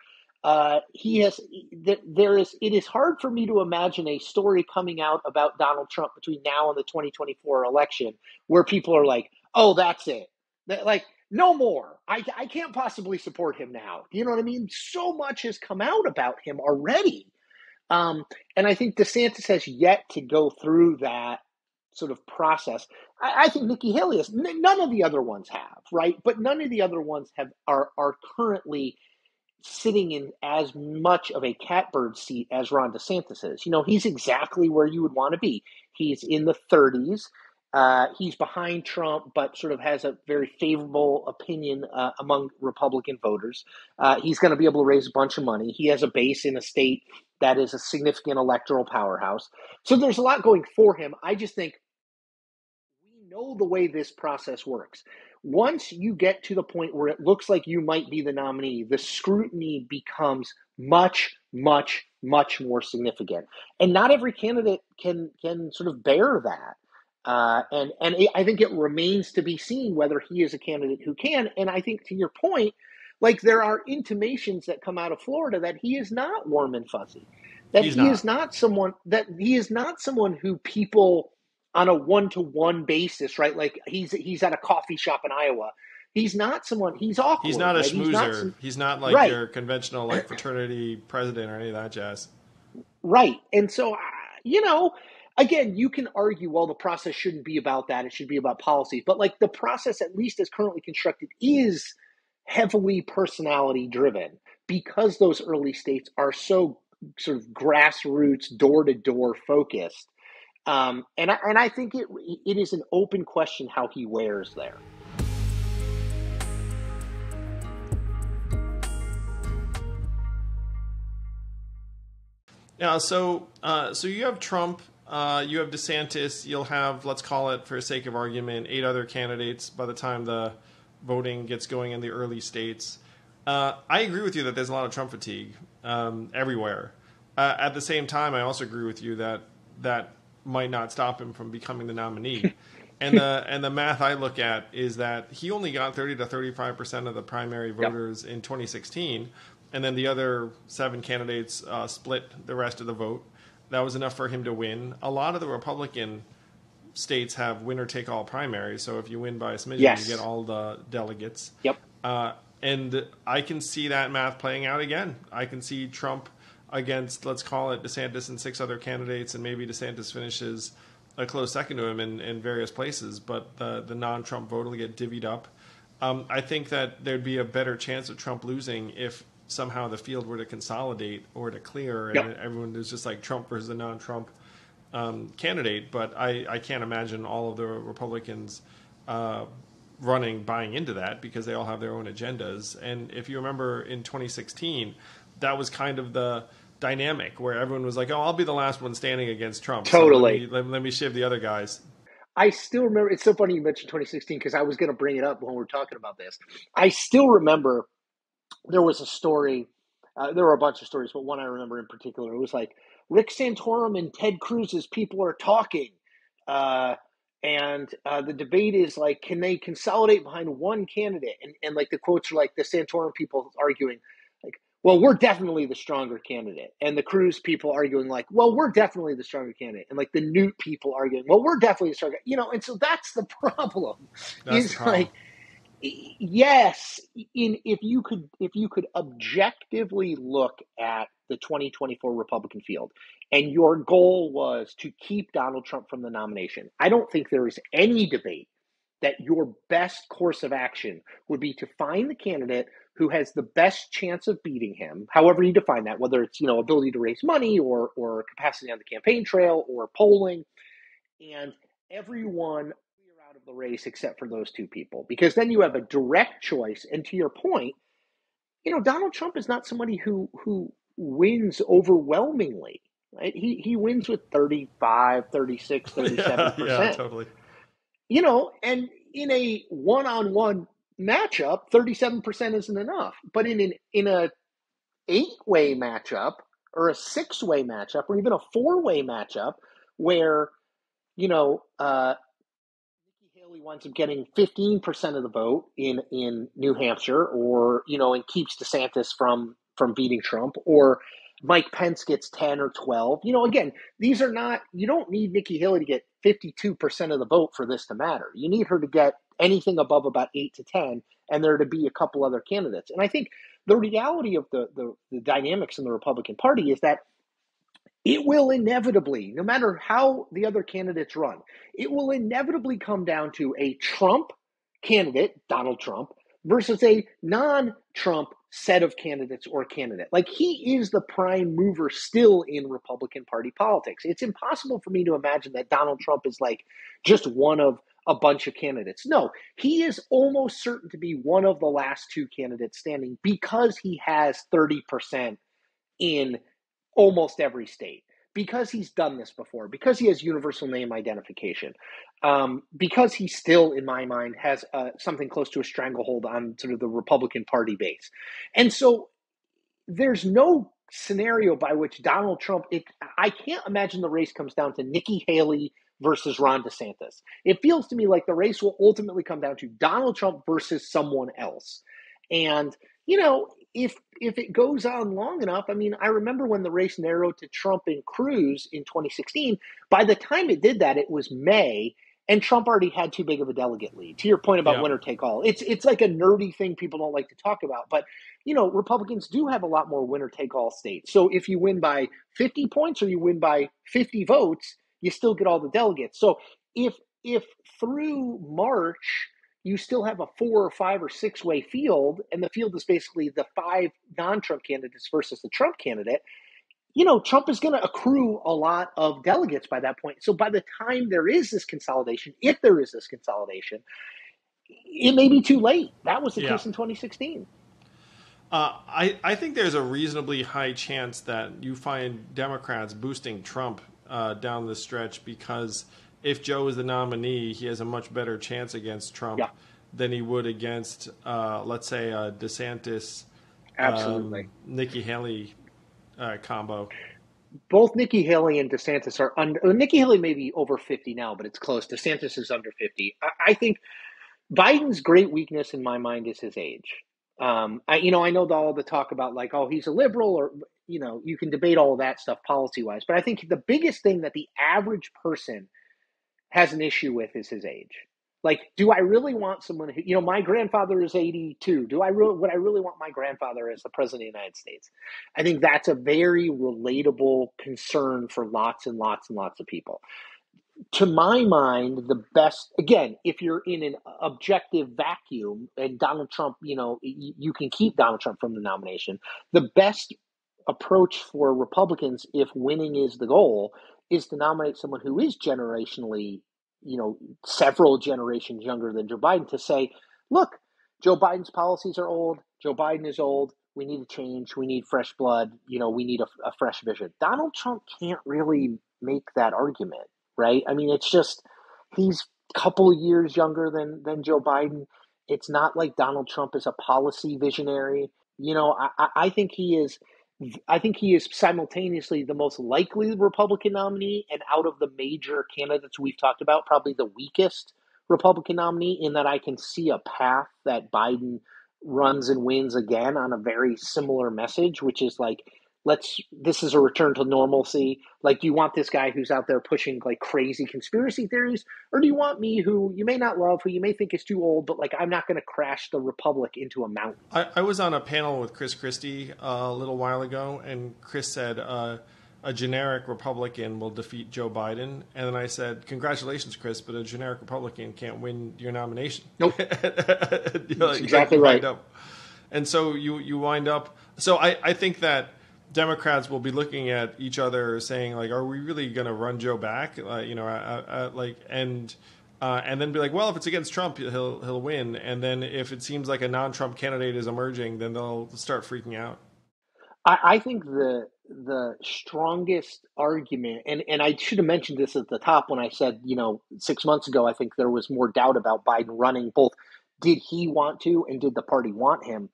He has. It is hard for me to imagine a story coming out about Donald Trump between now and the 2024 election where people are like, "Oh, that's it." Like, no more. I can't possibly support him now. You know what I mean? So much has come out about him already. And I think DeSantis has yet to go through that sort of process. I think Nikki Haley has. None of the other ones have, right? But none of the other ones are currently sitting in as much of a catbird seat as Ron DeSantis is. He's exactly where you would want to be. He's in the 30s. He's behind Trump, but sort of has a very favorable opinion among Republican voters. He's going to be able to raise a bunch of money. He has a base in a state that is a significant electoral powerhouse. So there's a lot going for him. I just think we know the way this process works. Once you get to the point where it looks like you might be the nominee, the scrutiny becomes much, much, much more significant. And not every candidate can sort of bear that. And I think it remains to be seen whether he is a candidate who can. And I think to your point, like there are intimations that come out of Florida that he is not warm and fuzzy, that he is not someone who people on a one-to-one basis, right? Like he's at a coffee shop in Iowa. He's not someone. He's awkward. He's not a right? schmoozer. He's not like right. your conventional like fraternity president or any of that jazz. Right. And so, again, you can argue, well, the process shouldn't be about that. It should be about policy. But like the process, at least as currently constructed, is heavily personality driven because those early states are so sort of grassroots, door-to-door focused. And I think it is an open question how he wears there. Yeah, so you have Trump, you have DeSantis, you'll have, let's call it for sake of argument, 8 other candidates by the time the voting gets going in the early states. I agree with you that there's a lot of Trump fatigue everywhere. At the same time, I also agree with you that might not stop him from becoming the nominee. And the math I look at is that he only got 30 to 35% of the primary voters in 2016. And then the other 7 candidates split the rest of the vote. That was enough for him to win. A lot of the Republican states have winner-take-all primaries. So if you win by a smidgen, you get all the delegates. Yep. And I can see that math playing out again. I can see Trump against, let's call it, DeSantis and 6 other candidates, and maybe DeSantis finishes a close second to him in various places. But the non-Trump vote will get divvied up. I think that there'd be a better chance of Trump losing if somehow the field were to consolidate or to clear and everyone was just like Trump versus a non-Trump candidate. But I can't imagine all of the Republicans buying into that because they all have their own agendas. And if you remember in 2016, that was kind of the dynamic where everyone was like, oh, I'll be the last one standing against Trump. Totally. So let me shiv the other guys. I still remember. It's so funny you mentioned 2016 because I was going to bring it up when we were talking about this. I still remember there was a story. There were a bunch of stories, but one I remember in particular. It was like Rick Santorum and Ted Cruz's people are talking, uh, and the debate is like, can they consolidate behind one candidate? And like the quotes are like the Santorum people arguing, like, well, we're definitely the stronger candidate, and the Cruz people arguing like, well, we're definitely the stronger candidate, and like the Newt people arguing, well, we're definitely the stronger, and so that's the problem. That's the Is problem. like yes, if you could objectively look at the 2024 Republican field and your goal was to keep Donald Trump from the nomination, I don't think there is any debate that your best course of action would be to find the candidate who has the best chance of beating him, however you define that, whether it's ability to raise money or capacity on the campaign trail or polling, and everyone clear out of the race except for those two people, because then you have a direct choice. And to your point, Donald Trump is not somebody who wins overwhelmingly, right? He wins with 35, 36, Yeah, yeah, 37%. totally. And in a one-on-one matchup, 37% isn't enough. But in a eight-way matchup or a six-way matchup or even a four-way matchup where Nikki Haley winds up getting 15% of the vote in New Hampshire, or and keeps DeSantis from beating Trump, or Mike Pence gets 10 or 12. Again, these are not. You don't need Nikki Haley to get 52% of the vote for this to matter. You need her to get anything above about 8 to 10, and there to be a couple other candidates. And I think the reality of the dynamics in the Republican Party is that it will inevitably, no matter how the other candidates run, it will inevitably come down to a Trump candidate, Donald Trump, versus a non-Trump set of candidates or candidate. Like, he is the prime mover still in Republican Party politics. It's impossible for me to imagine that Donald Trump is like just one of a bunch of candidates. No, he is almost certain to be one of the last two candidates standing because he has 30% in almost every state, because he's done this before, because he has universal name identification, because he still, in my mind, has something close to a stranglehold on sort of the Republican Party base. And so there's no scenario by which Donald Trump, I can't imagine the race comes down to Nikki Haley versus Ron DeSantis. It feels to me like the race will ultimately come down to Donald Trump versus someone else. And, if it goes on long enough, I mean, I remember when the race narrowed to Trump and Cruz in 2016, by the time it did that, it was May, and Trump already had too big of a delegate lead. To your point about Yeah. winner take all, it's like a nerdy thing people don't like to talk about, but Republicans do have a lot more winner take all states. So if you win by 50 points or you win by 50 votes, you still get all the delegates. So if through March you still have a 4 or 5 or 6-way field, and the field is basically the 5 non-Trump candidates versus the Trump candidate, Trump is going to accrue a lot of delegates by that point. So by the time there is this consolidation, if there is this consolidation, it may be too late. That was the Yeah. case in 2016. I think there's a reasonably high chance that you find Democrats boosting Trump down the stretch, because if Joe is the nominee, he has a much better chance against Trump Yeah, than he would against, let's say, DeSantis, absolutely. Nikki Haley combo. Both Nikki Haley and DeSantis are under. Nikki Haley may be over 50 now, but it's close. DeSantis is under 50. I think Biden's great weakness in my mind is his age. I know all the talk about like, oh, he's a liberal, or you can debate all of that stuff policy wise, but I think the biggest thing that the average person has an issue with is his age. Like, do I really want someone who, my grandfather is 82. Would I really want my grandfather as the president of the United States? I think that's a very relatable concern for lots and lots and lots of people. To my mind, the best, again, if you're in an objective vacuum and Donald Trump, you can keep Donald Trump from the nomination, the best approach for Republicans, if winning is the goal, is to nominate someone who is generationally, several generations younger than Joe Biden, to say, look, Joe Biden's policies are old. Joe Biden is old. We need a change. We need fresh blood. We need a fresh vision. Donald Trump can't really make that argument, right? I mean, it's just, He's a couple of years younger than Joe Biden. It's not like Donald Trump is a policy visionary. I think he is. I think he is simultaneously the most likely Republican nominee, and out of the major candidates we've talked about, probably the weakest Republican nominee, in that I can see a path that Biden runs and wins again on a very similar message, which is like, this is a return to normalcy. Like, do you want this guy who's out there pushing like crazy conspiracy theories, or do you want me, who you may not love, who you may think is too old, but like, I'm not going to crash the republic into a mountain? I was on a panel with Chris Christie a little while ago, and Chris said a generic Republican will defeat Joe Biden. And then I said, congratulations, Chris, but a generic Republican can't win your nomination. Nope. That's exactly right. And so you wind up. So I think that Democrats will be looking at each other saying, like, are we really going to run Joe back? And then be like, well, if it's against Trump, he'll win. And then if it seems like a non-Trump candidate is emerging, then they'll start freaking out. I think the strongest argument, and I should have mentioned this at the top when I said, 6 months ago, I think there was more doubt about Biden running. Both, did he want to, and did the party want him?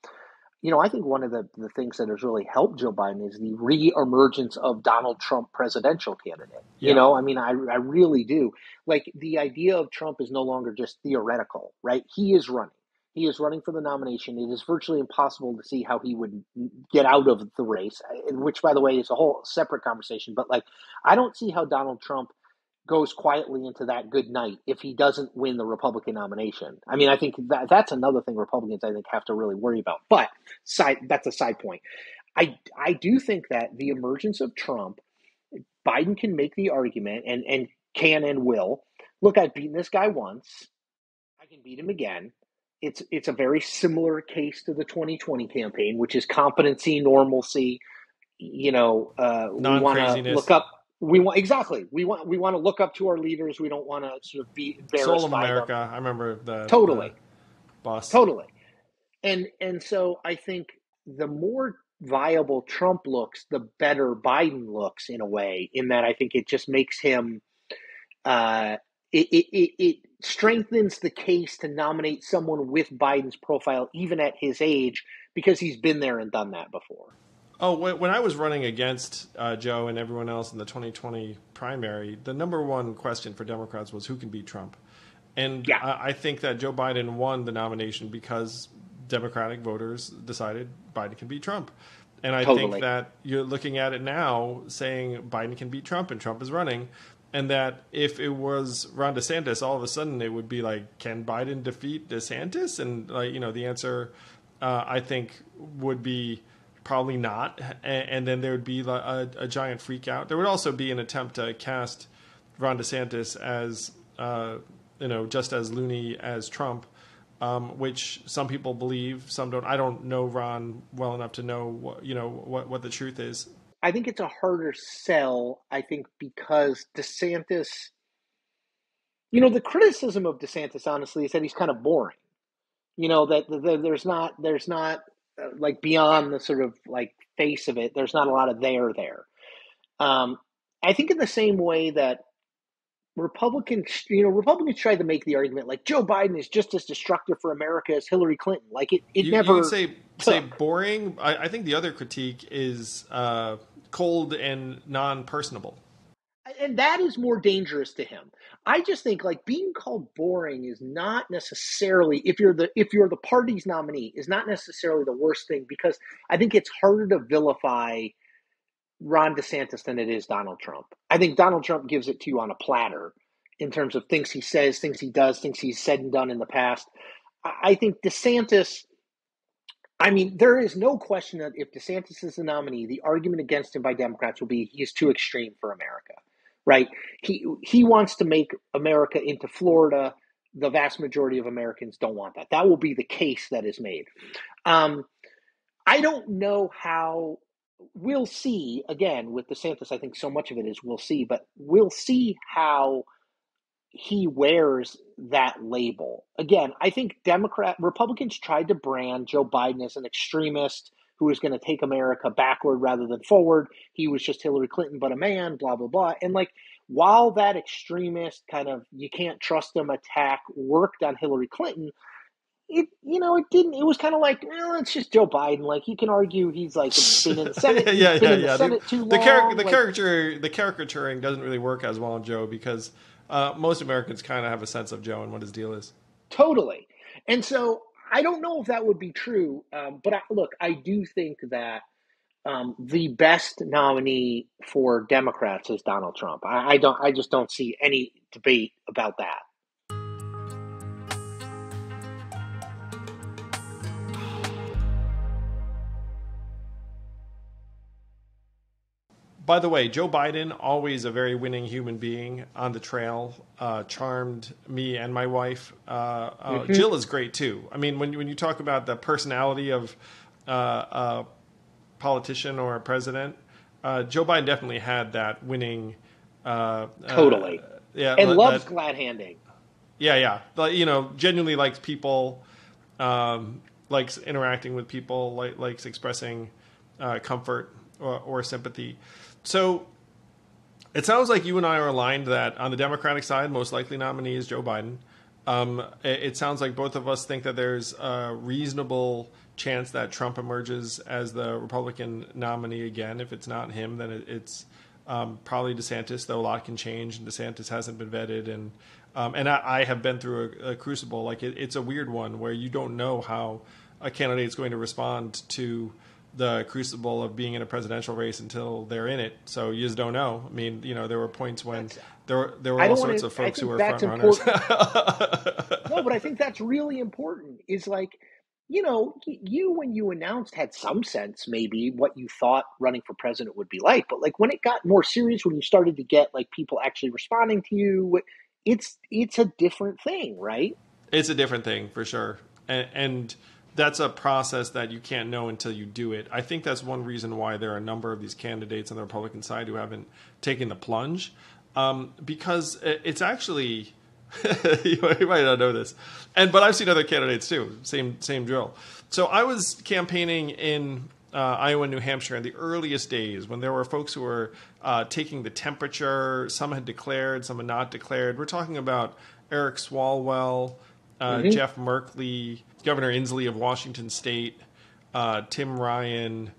I think one of the things that has really helped Joe Biden is the re-emergence of Donald Trump presidential candidate. Yeah. I really do. Like, the idea of Trump is no longer just theoretical, right? He is running. He is running for the nomination. It is virtually impossible to see how he would get out of the race, which, by the way, is a whole separate conversation. But, like, I don't see how Donald Trump goes quietly into that good night if he doesn't win the Republican nomination. I mean, I think that's another thing Republicans, I think, have to really worry about. But that's a side point. I do think that the emergence of Trump, Biden can make the argument and can and will, look, I've beaten this guy once. I can beat him again. It's a very similar case to the 2020 campaign, which is competency, normalcy. We want to look up. We want to look up to our leaders. We don't want to sort of be embarrassed. Soul of by America. them. I remember that. Totally. Boss. Totally. And so I think the more viable Trump looks, the better Biden looks, in a way, in that I think it just makes him it strengthens the case to nominate someone with Biden's profile, even at his age, because he's been there and done that before. Oh, when I was running against Joe and everyone else in the 2020 primary, the number one question for Democrats was who can beat Trump. And yeah. I think that Joe Biden won the nomination because Democratic voters decided Biden can beat Trump. And I think that you're looking at it now saying Biden can beat Trump and Trump is running. And that if it was Ron DeSantis, all of a sudden it would be like, can Biden defeat DeSantis? And the answer, I think, would be probably not. And then there would be a giant freak out. There would also be an attempt to cast Ron DeSantis as, just as loony as Trump, which some people believe, some don't. I don't know Ron well enough to know what the truth is. I think it's a harder sell, because DeSantis, the criticism of DeSantis, honestly, is that he's kind of boring. That there's not like, beyond the sort of like face of it, there's not a lot of there. I think in the same way that Republicans tried to make the argument like Joe Biden is just as destructive for America as Hillary Clinton. Like you never would say boring. I think the other critique is cold and non-personable. And that is more dangerous to him. I just think like being called boring is not necessarily, if you're the party's nominee, is not necessarily the worst thing, because I think it's harder to vilify Ron DeSantis than it is Donald Trump. I think Donald Trump gives it to you on a platter in terms of things he says, things he does, things he's said and done in the past. I think DeSantis, there is no question that if DeSantis is the nominee, the argument against him by Democrats will be he is too extreme for America, right? He wants to make America into Florida. The vast majority of Americans don't want that. That will be the case that is made. I don't know how. We'll see, again, with DeSantis, I think so much of it is we'll see, but we'll see how he wears that label. Again, I think Republicans tried to brand Joe Biden as an extremist who is going to take America backward rather than forward. He was just Hillary Clinton, but a man, blah, blah, blah. And like, while that extremist kind of you can't trust them attack worked on Hillary Clinton, it didn't. It was kind of like, well, it's just Joe Biden. Like you can argue he's like been in the Senate, he's been in the Senate too long. The caricaturing doesn't really work as well on Joe because most Americans kind of have a sense of Joe and what his deal is. Totally. And so I don't know if that would be true, but look, I do think that the best nominee for Democrats is Donald Trump. I just don't see any debate about that. By the way, Joe Biden, always a very winning human being on the trail, charmed me and my wife. Jill is great too. I mean, when you talk about the personality of a politician or a president, Joe Biden definitely had that winning. Totally. Yeah, and loves glad handing. Yeah. Genuinely likes people, likes interacting with people, likes expressing comfort or sympathy. So it sounds like you and I are aligned that on the Democratic side, most likely nominee is Joe Biden. It sounds like both of us think that there's a reasonable chance that Trump emerges as the Republican nominee again. If it's not him, then it's probably DeSantis, though a lot can change, and DeSantis hasn't been vetted. And I have been through a crucible. Like it's a weird one where you don't know how a candidate's going to respond to the crucible of being in a presidential race until they're in it. So you just don't know. I mean, there were points when there were all sorts of folks who were front runners. No, but I think that's really important is like, you, when you announced, had some sense maybe what you thought running for president would be like. But like when it got more serious, when you started to get like people actually responding to you, it's a different thing, right? It's a different thing for sure. And that's a process that you can't know until you do it. I think that's one reason why there are a number of these candidates on the Republican side who haven't taken the plunge, because it's actually you might not know this, but I've seen other candidates too. Same drill. So I was campaigning in Iowa and New Hampshire in the earliest days when there were folks who were taking the temperature. Some had declared, some had not declared. We're talking about Eric Swalwell, Jeff Merkley, Governor Inslee of Washington State, Tim Ryan,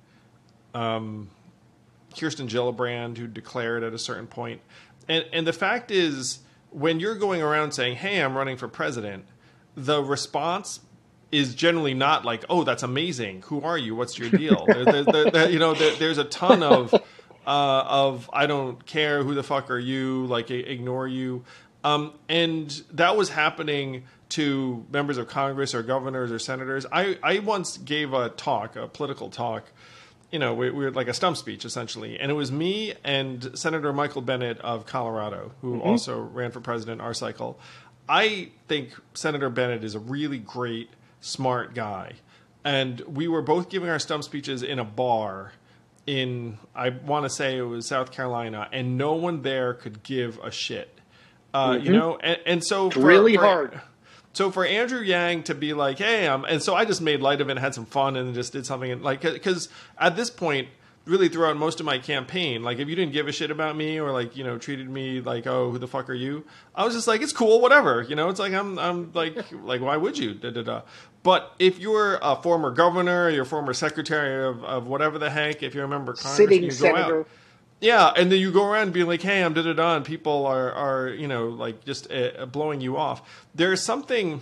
Kirsten Gillibrand, who declared at a certain point. And the fact is, when you're going around saying, hey, I'm running for president, the response is generally not like, oh, that's amazing. Who are you? What's your deal? There's a ton of I don't care. Who the fuck are you? Like, ignore you. And that was happening to members of Congress or governors or senators. I once gave a political talk, we were like a stump speech essentially. And it was me and Senator Michael Bennet of Colorado, who also ran for president our cycle. I think Senator Bennet is a really great, smart guy. And we were both giving our stump speeches in a bar in, I want to say it was South Carolina, and no one there could give a shit. And so really hard. So for Andrew Yang to be like, hey, and so I just made light of it and had some fun and just did something because at this point, really throughout most of my campaign, like if you didn't give a shit about me or like, treated me like, oh, who the fuck are you? I was just like, it's cool, whatever. It's like, I'm like, why would you? But if you're a former governor, you're a former secretary of whatever the heck, if you're a member of Congress, sitting you senator. Go out. Yeah, and then you go around being like, hey, I'm da-da-da, and people are like just blowing you off. There's something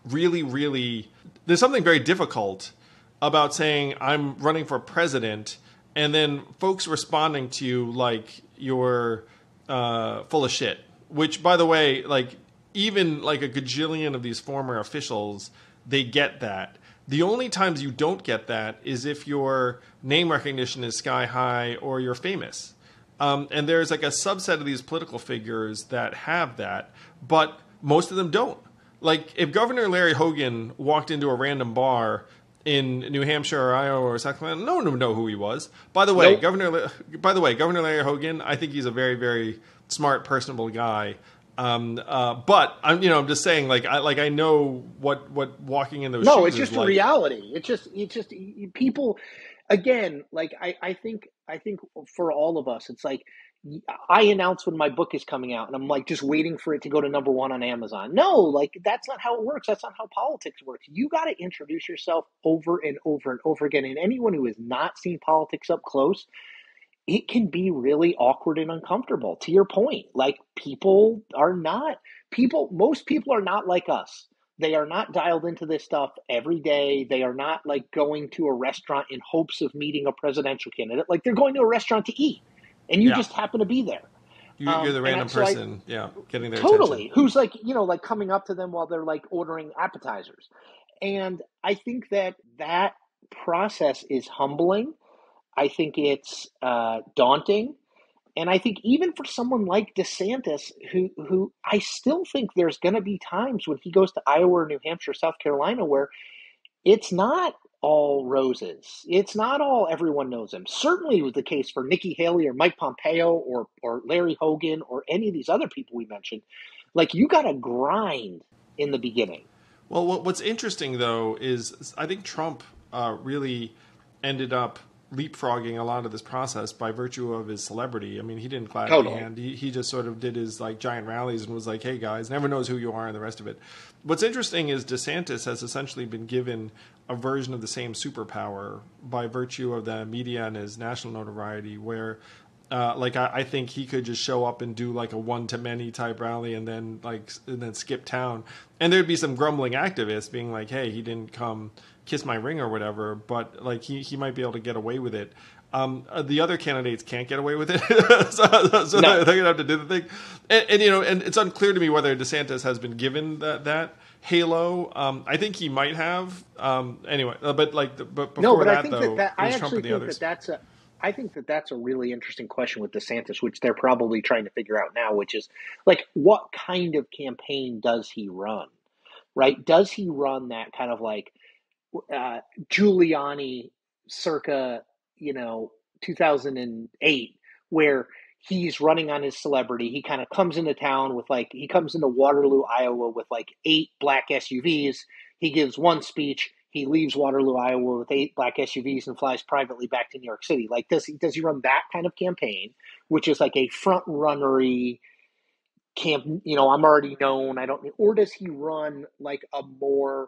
there's something very difficult about saying I'm running for president and then folks responding to you like you're full of shit. Which, by the way, like even like a gajillion of these former officials, they get that. The only times you don't get that is if your name recognition is sky high or you're famous. And there's like a subset of these political figures that have that, but most of them don't. Like if Governor Larry Hogan walked into a random bar in New Hampshire or Iowa or South Carolina, no one would know who he was. By the way, nope. Governor Larry Hogan, I think he's a very, very smart, personable guy. But I'm just saying, like I know what walking in those shoes is like. No, it's just a reality. It's just people. Again, like I think for all of us, it's like I announce when my book is coming out and I'm like just waiting for it to go to number one on Amazon. No, like that's not how it works. That's not how politics works. You got to introduce yourself over and over and over again. And anyone who has not seen politics up close, it can be really awkward and uncomfortable. To your point, like most people are not like us. They are not dialed into this stuff every day. They are not like going to a restaurant in hopes of meeting a presidential candidate. Like they're going to a restaurant to eat and you Yeah. just happen to be there. You're the random So person, getting their attention. totally, who's like, like coming up to them while they're like ordering appetizers. And I think that process is humbling. I think it's daunting. And I think even for someone like DeSantis, who I still think there's going to be times when he goes to Iowa or New Hampshire, South Carolina, where it's not all roses. It's not all everyone knows him. Certainly was the case for Nikki Haley or Mike Pompeo or Larry Hogan or any of these other people we mentioned. Like you got to grind in the beginning. Well, what's interesting though is I think Trump really ended up leapfrogging a lot of this process by virtue of his celebrity. I mean, he didn't gladly hand. He just sort of did his like giant rallies and was like, "Hey guys, never knows who you are," and the rest of it. What's interesting is DeSantis has essentially been given a version of the same superpower by virtue of the media and his national notoriety, where I think he could just show up and do like a one-to-many type rally and then skip town. And there'd be some grumbling activists being like, hey, he didn't come kiss my ring or whatever, but like he might be able to get away with it. The other candidates can't get away with it. so no. They're going to have to do the thing. And it's unclear to me whether DeSantis has been given that halo. I think he might have. Anyway, but before no, but that, I think though, that I actually think others. I think that's a really interesting question with DeSantis, which they're probably trying to figure out now, which is like, what kind of campaign does he run, right? Does he run that kind of like Giuliani circa, 2008, where he's running on his celebrity. He kind of comes into town with he comes into Waterloo, Iowa with like 8 black SUVs. He gives one speech. He leaves Waterloo, Iowa with 8 black SUVs and flies privately back to New York City. Like, does he run that kind of campaign, which is like a front runnery camp? I'm already known. I don't. Or does he run like a more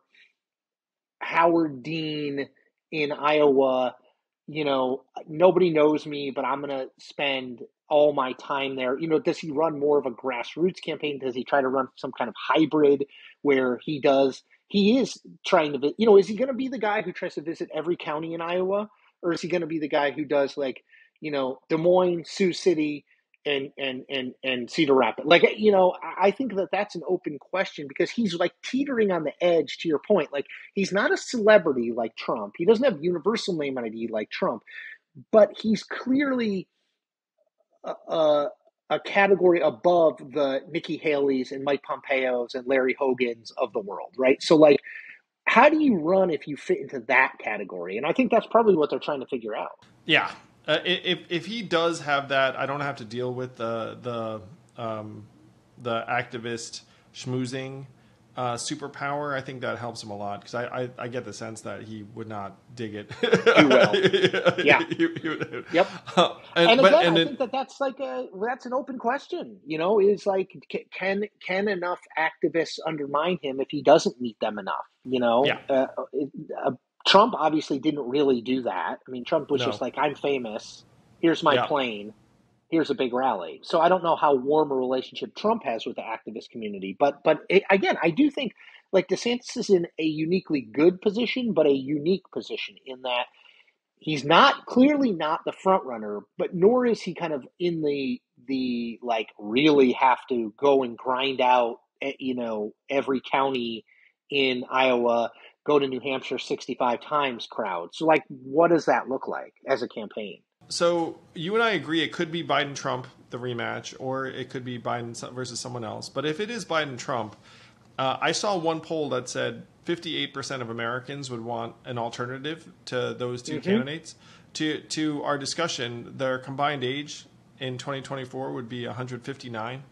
Howard Dean in Iowa? Nobody knows me, but I'm going to spend all my time there. Does he run more of a grassroots campaign? Does he try to run some kind of hybrid where he is trying to, is he going to be the guy who tries to visit every county in Iowa? Or is he going to be the guy who does Des Moines, Sioux City, and Cedar Rapids? I think that's an open question because he's like teetering on the edge, to your point. Like, he's not a celebrity like Trump. He doesn't have universal name ID like Trump, but he's clearly a category above the Nikki Haley's and Mike Pompeo's and Larry Hogan's of the world, right? So like, how do you run if you fit into that category? And I think that's probably what they're trying to figure out. Yeah. If he does have that, I don't have to deal with the activist schmoozing superpower. I think that helps him a lot because I get the sense that he would not dig it. Too well. Yeah. Yep. I think that's an open question. Is like, can enough activists undermine him if he doesn't meet them enough? Yeah. Trump obviously didn't really do that. I mean, Trump was just like, I'm famous. Here's my plane. Here's a big rally. So I don't know how warm a relationship Trump has with the activist community. But again, I do think like DeSantis is in a uniquely good position, but a unique position in that he's clearly not the front runner, but nor is he kind of in the like really have to go and grind out, every county in Iowa, go to New Hampshire 65 times crowd. So like, what does that look like as a campaign? So you and I agree it could be Biden-Trump, the rematch, or it could be Biden versus someone else. But if it is Biden-Trump, I saw one poll that said 58% of Americans would want an alternative to those two candidates. To our discussion, their combined age in 2024 would be 159.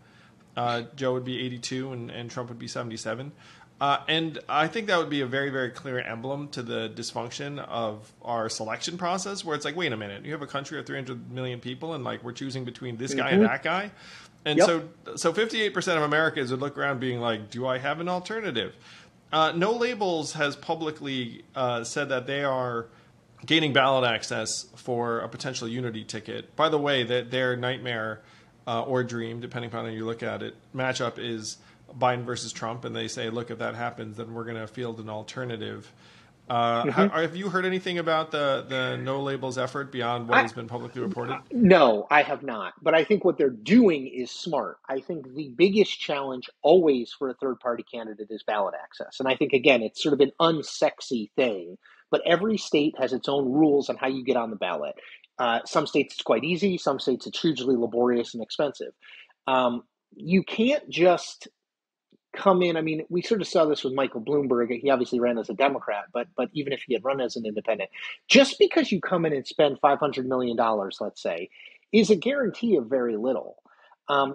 Joe would be 82 and Trump would be 77. And I think that would be a very, very clear emblem to the dysfunction of our selection process, where it's like, wait a minute, you have a country of 300 million people, and like we're choosing between this guy and that guy. And Yep. so 58% of Americans would look around being like, do I have an alternative? No Labels has publicly said that they are gaining ballot access for a potential unity ticket. By the way, that their nightmare or dream, depending upon how you look at it, matchup is Biden versus Trump, and they say, look, if that happens, then we're going to field an alternative. Have you heard anything about the No Labels effort beyond what has been publicly reported? No, I have not. But I think what they're doing is smart. I think the biggest challenge always for a third-party candidate is ballot access. And I think, again, it's sort of an unsexy thing. But every state has its own rules on how you get on the ballot. Some states it's quite easy. Some states it's hugely laborious and expensive. You can't just come in. I mean, we sort of saw this with Michael Bloomberg. He obviously ran as a Democrat, but even if he had run as an independent, just because you come in and spend $500 million, let's say, is a guarantee of very little.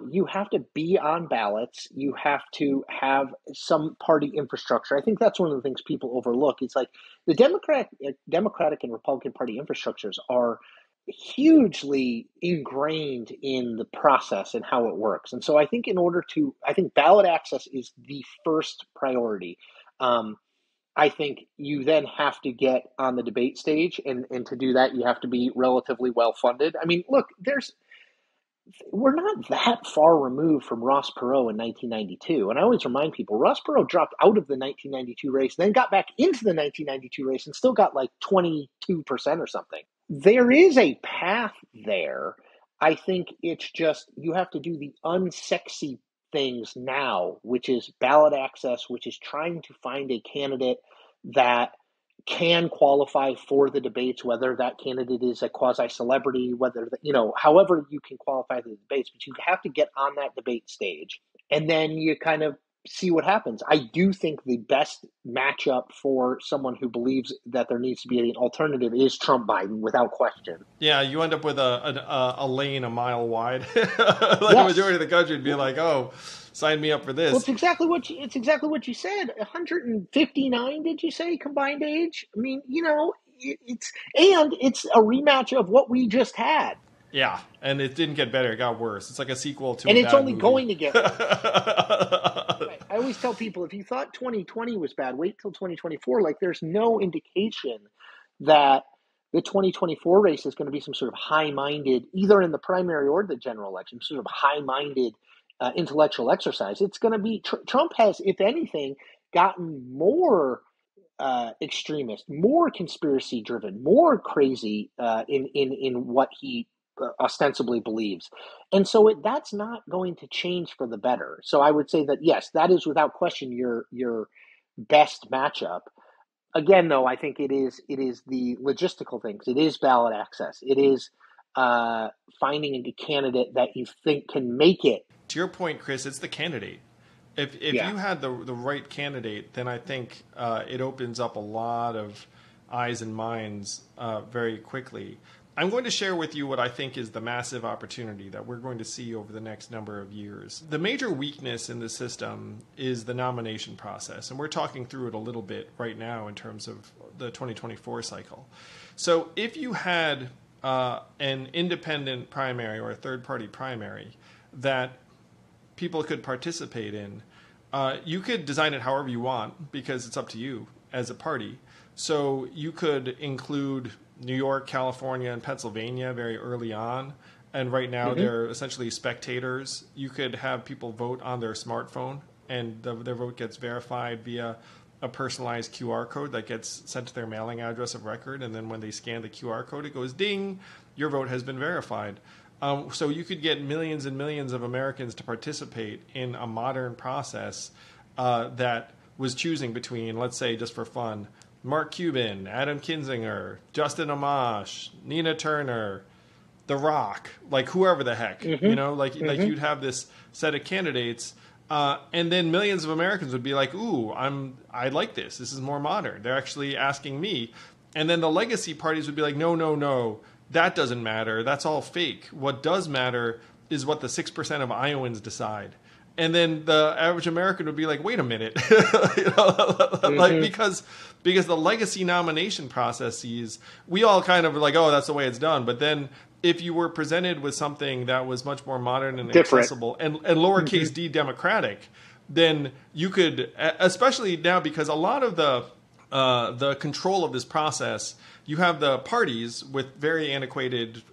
You have to be on ballots. You have to have some party infrastructure. I think that's one of the things people overlook. It's like the Democratic and Republican Party infrastructures are hugely ingrained in the process and how it works. And so I think I think ballot access is the first priority. I think you then have to get on the debate stage, and to do that, you have to be relatively well funded. I mean, look, we're not that far removed from Ross Perot in 1992. And I always remind people, Ross Perot dropped out of the 1992 race, then got back into the 1992 race and still got like 22% or something. There is a path there. I think it's just you have to do the unsexy things now, which is ballot access, which is trying to find a candidate that can qualify for the debates, whether that candidate is a quasi-celebrity, however you can qualify for the debates, but you have to get on that debate stage. And then you kind of see what happens. I do think the best matchup for someone who believes that there needs to be an alternative is Trump-Biden, without question. Yeah, you end up with a lane a mile wide. The majority of the country would be like, oh, sign me up for this. Well, it's exactly what you said. 159, did you say, combined age? I mean, it's a rematch of what we just had. Yeah, and it didn't get better; it got worse. It's like a sequel to, and a it's bad only movie. Going to get worse. Right. I always tell people, if you thought 2020 was bad, wait till 2024. Like, there's no indication that the 2024 race is going to be some sort of high-minded, either in the primary or the general election, sort of high-minded intellectual exercise. It's going to be Trump has, if anything, gotten more extremist, more conspiracy-driven, more crazy in what he ostensibly believes. And so that's not going to change for the better. So I would say that, yes, that is without question your best matchup. Again, though, I think it is the logistical things. It is ballot access. It is finding a candidate that you think can make it. To your point, Chris, it's the candidate. If you had the right candidate, then I think it opens up a lot of eyes and minds very quickly. I'm going to share with you what I think is the massive opportunity that we're going to see over the next number of years. The major weakness in the system is the nomination process, and we're talking through it a little bit right now in terms of the 2024 cycle. So if you had an independent primary or a third-party primary that people could participate in, you could design it however you want, because it's up to you as a party. So you could include New York, California, and Pennsylvania very early on. And right now they're essentially spectators. You could have people vote on their smartphone, and their vote gets verified via a personalized QR code that gets sent to their mailing address of record. And then when they scan the QR code, it goes, ding, your vote has been verified. So you could get millions and millions of Americans to participate in a modern process that was choosing between, let's say, just for fun, Mark Cuban, Adam Kinzinger, Justin Amash, Nina Turner, The Rock, like whoever the heck, like you'd have this set of candidates, and then millions of Americans would be like, ooh, I like this. This is more modern. They're actually asking me. And then the legacy parties would be like, no, that doesn't matter. That's all fake. What does matter is what the 6% of Iowans decide. and then the average American would be like, wait a minute, like Hmm. because the legacy nomination processes, we all kind of were like, oh, that's the way it's done. But then if you were presented with something that was much more modern and Different. accessible and Hmm. lowercase d democratic, then you could, especially now because a lot of the control of this process, you have the parties with very antiquated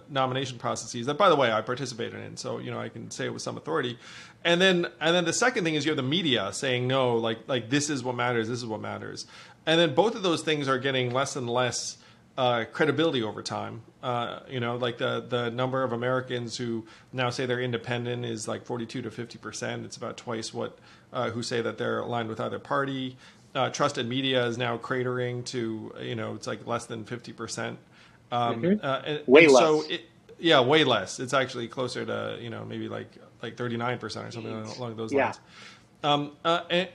nomination processes that, by the way, I participated in, so I can say it with some authority. And then the second thing is you have the media saying no, like this is what matters, this is what matters, and then both of those things are getting less and less credibility over time. Like the number of Americans who now say they're independent is like 42 to 50%. It's about twice what who say that they're aligned with either party. Trusted media is now cratering to it's like less than 50%. Hmm. And, Way and so less. yeah, way less. It's actually closer to maybe like 39% or something Jeez. along those Yeah. lines.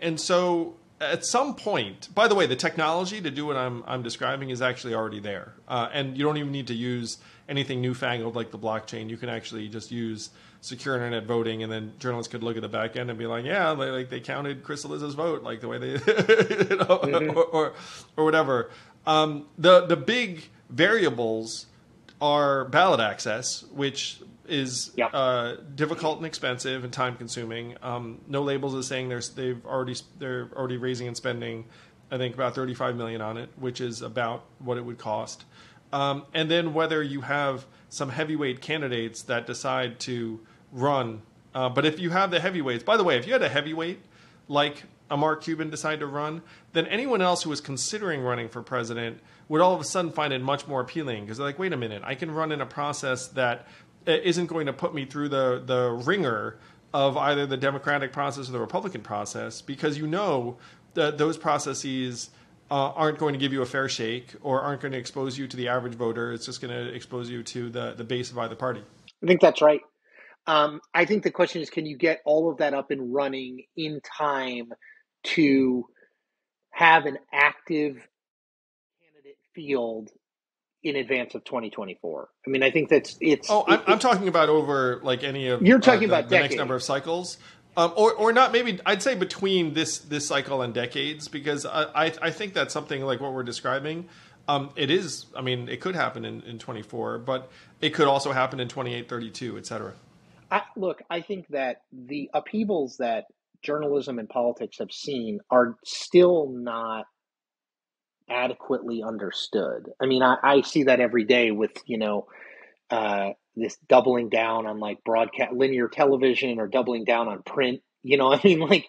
And so at some point, by the way, the technology to do what I'm describing is actually already there, and you don't even need to use anything newfangled like the blockchain. You can actually just use secure internet voting, and then journalists could look at the back end and be like, yeah, they counted Chris Cillizza's vote, like the way they, Hmm. or whatever. The big variables are ballot access, which is Yeah. difficult and expensive and time consuming. No Labels is saying they're already raising and spending, I think, about $35 million on it, which is about what it would cost. And then whether you have some heavyweight candidates that decide to run. But if you have the heavyweights, by the way, if you had a heavyweight like a Mark Cuban decide to run, then anyone else who was considering running for president would all of a sudden find it much more appealing because they're like, wait a minute, I can run in a process that isn't going to put me through the ringer of either the Democratic process or the Republican process, because that those processes aren't going to give you a fair shake or aren't going to expose you to the average voter. It's just going to expose you to the base of either party. I think that's right. I think the question is, can you get all of that up and running in time to have an active candidate field in advance of 2024? I mean, I think Oh, I'm talking about over like any of you're talking about the next number of decades. cycles, or not. Maybe I'd say between this cycle and decades, because I think that's something like what we're describing. It is. I mean, it could happen in 24, but it could also happen in 28, 32, et cetera. Look, I think that the upheavals that journalism and politics have seen are still not adequately understood. I mean, I see that every day with, this doubling down on like broadcast linear television or doubling down on print. I mean, like,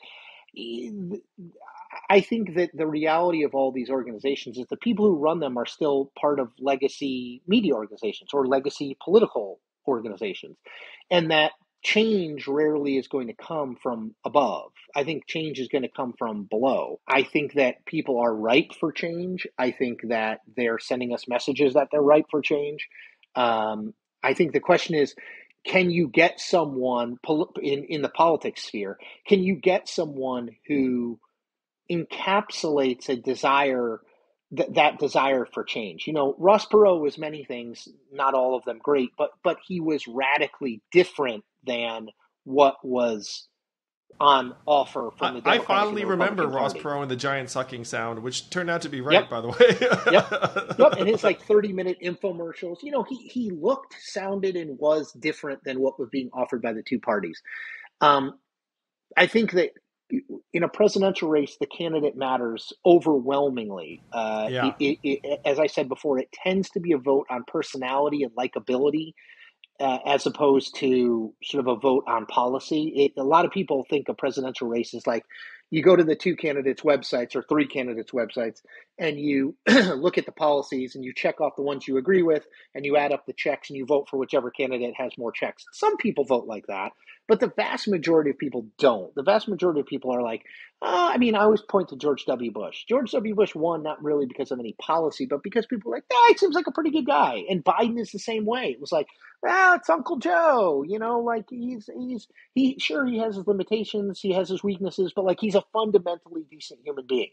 I think that the reality of all these organizations is the people who run them are still part of legacy media organizations or legacy political organizations. And that change rarely is going to come from above. I think change is going to come from below. I think that people are ripe for change. I think that they're sending us messages that they're ripe for change. I think the question is, can you get someone in the politics sphere? Can you get someone who encapsulates a desire, that desire for change? Ross Perot was many things, not all of them great, but he was radically different than what was on offer from the I Democratic and fondly the remember Republican Ross Party. Perot and the giant sucking sound, which turned out to be right, Yep, by the yep, yep. And way. his like 30-minute infomercials, he looked, sounded, and was different than what was being offered by the two parties. Um, I think that in a presidential race, the candidate matters overwhelmingly. Yeah. As I said before, it tends to be a vote on personality and likability, as opposed to sort of a vote on policy. A lot of people think a presidential race is like you go to the two candidates' websites or three candidates' websites and you look at the policies and you check off the ones you agree with and you add up the checks and you vote for whichever candidate has more checks. Some people vote like that, but the vast majority of people don't. The vast majority of people are like, I mean, I always point to George W. Bush. George W. Bush won not really because of any policy, but because people were like, he seems like a pretty good guy. And Biden is the same way. It was like, it's Uncle Joe. Like he has his limitations, he has his weaknesses, but like he's a fundamentally decent human being.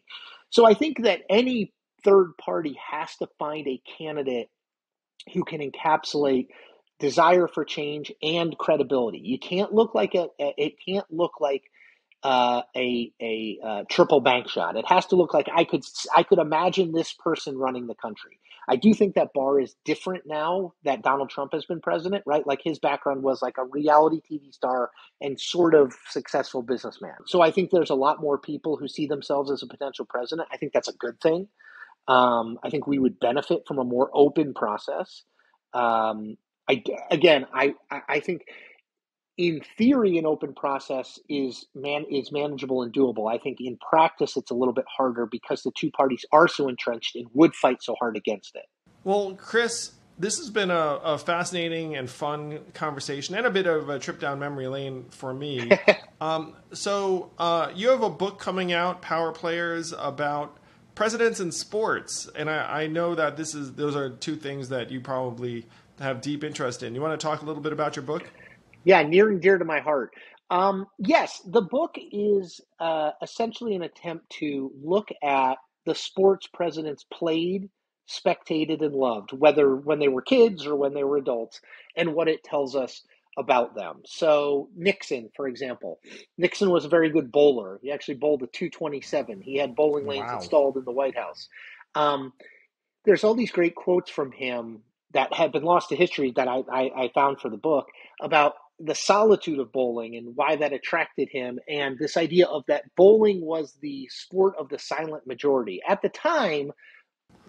So I think that any third party has to find a candidate who can encapsulate desire for change and credibility. You can't look like it can't look like a triple bank shot. It has to look like I could imagine this person running the country. I do think that bar is different now that Donald Trump has been president, right? Like his background was like a reality TV star and sort of successful businessman. So I think there's a lot more people who see themselves as a potential president. I think that's a good thing. I think we would benefit from a more open process. I think in theory, an open process is manageable and doable. I think in practice, it's a little bit harder because the two parties are so entrenched and would fight so hard against it. Well, Chris, this has been a fascinating and fun conversation and a bit of a trip down memory lane for me. So you have a book coming out, Power Players, about presidents in sports. And I know that those are two things that you probably have deep interest in. You want to talk a little bit about your book? Yeah, near and dear to my heart. Yes, the book is essentially an attempt to look at the sports presidents played, spectated, and loved, whether when they were kids or when they were adults, and what it tells us about them. So Nixon, for example. Nixon was a very good bowler. He actually bowled a 227. He had bowling lanes installed in the White House. There's all these great quotes from him that have been lost to history that I found for the book about the solitude of bowling and why that attracted him, and this idea of that bowling was the sport of the silent majority. At the time,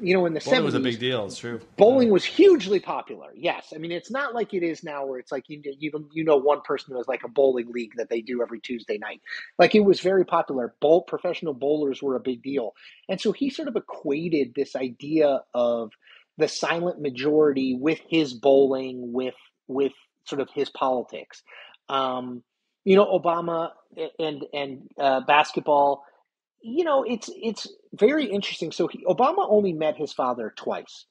in the 70s, bowling was a big deal. It's true. Bowling was hugely popular. Yes. I mean, it's not like it is now where it's like, one person who has like a bowling league that they do every Tuesday night. Like it was very popular. Professional bowlers were a big deal. And so he sort of equated this idea of the silent majority with his bowling, with sort of his politics. Obama and basketball, it's very interesting. So Obama only met his father twice.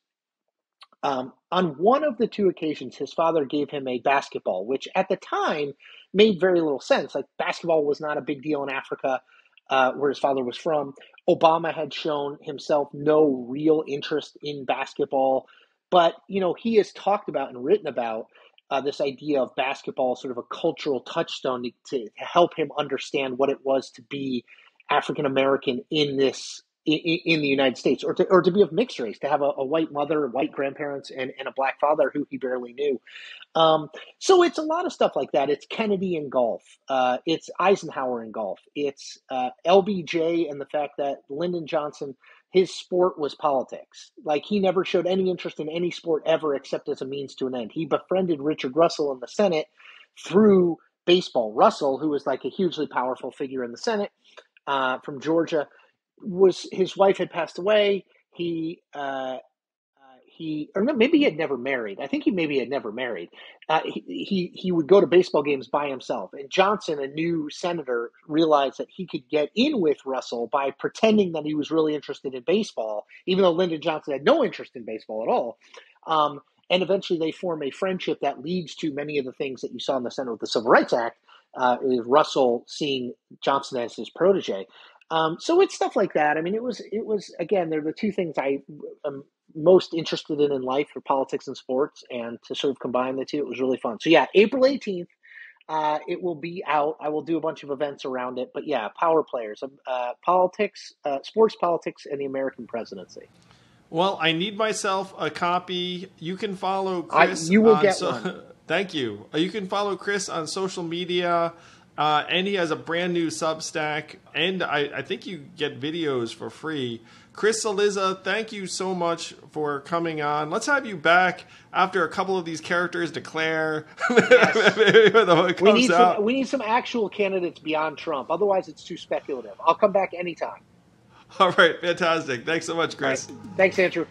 On one of the two occasions, his father gave him a basketball, which at the time made very little sense. Like basketball was not a big deal in Africa, where his father was from. Obama had shown himself no real interest in basketball, but he has talked about and written about this idea of basketball, sort of a cultural touchstone to help him understand what it was to be African American in the United States, or to be of mixed race, to have a white mother, white grandparents, and a black father who he barely knew. So it's a lot of stuff like that. It's Kennedy in golf. It's Eisenhower in golf. It's LBJ and the fact that Lyndon Johnson, his sport was politics. Like he never showed any interest in any sport ever except as a means to an end. He befriended Richard Russell in the Senate through baseball. Russell, who was like a hugely powerful figure in the Senate from Georgia, his wife had passed away. Or maybe he had never married. I think he had never married. He would go to baseball games by himself. And Johnson, a new senator, realized that he could get in with Russell by pretending that he was really interested in baseball, even though Lyndon Johnson had no interest in baseball at all. And eventually they form a friendship that leads to many of the things that you saw in the Senate with the Civil Rights Act, Russell seeing Johnson as his protege. So it's stuff like that. I mean, it was again, they're the two things I am most interested in life, for politics and sports, and to sort of combine the two, it was really fun. So yeah, April 18th, it will be out. I will do a bunch of events around it, but yeah, Power Players, politics, sports politics, and the American presidency. Well, I need myself a copy. You can follow Chris. You will get one. Thank you. You can follow Chris on social media. And he has a brand new Substack, and I think you get videos for free. Chris Cillizza, thank you so much for coming on. Let's have you back after a couple of these characters declare. Yes. We need some actual candidates beyond Trump. Otherwise, it's too speculative. I'll come back anytime. All right, fantastic. Thanks so much, Chris. Right. Thanks, Andrew.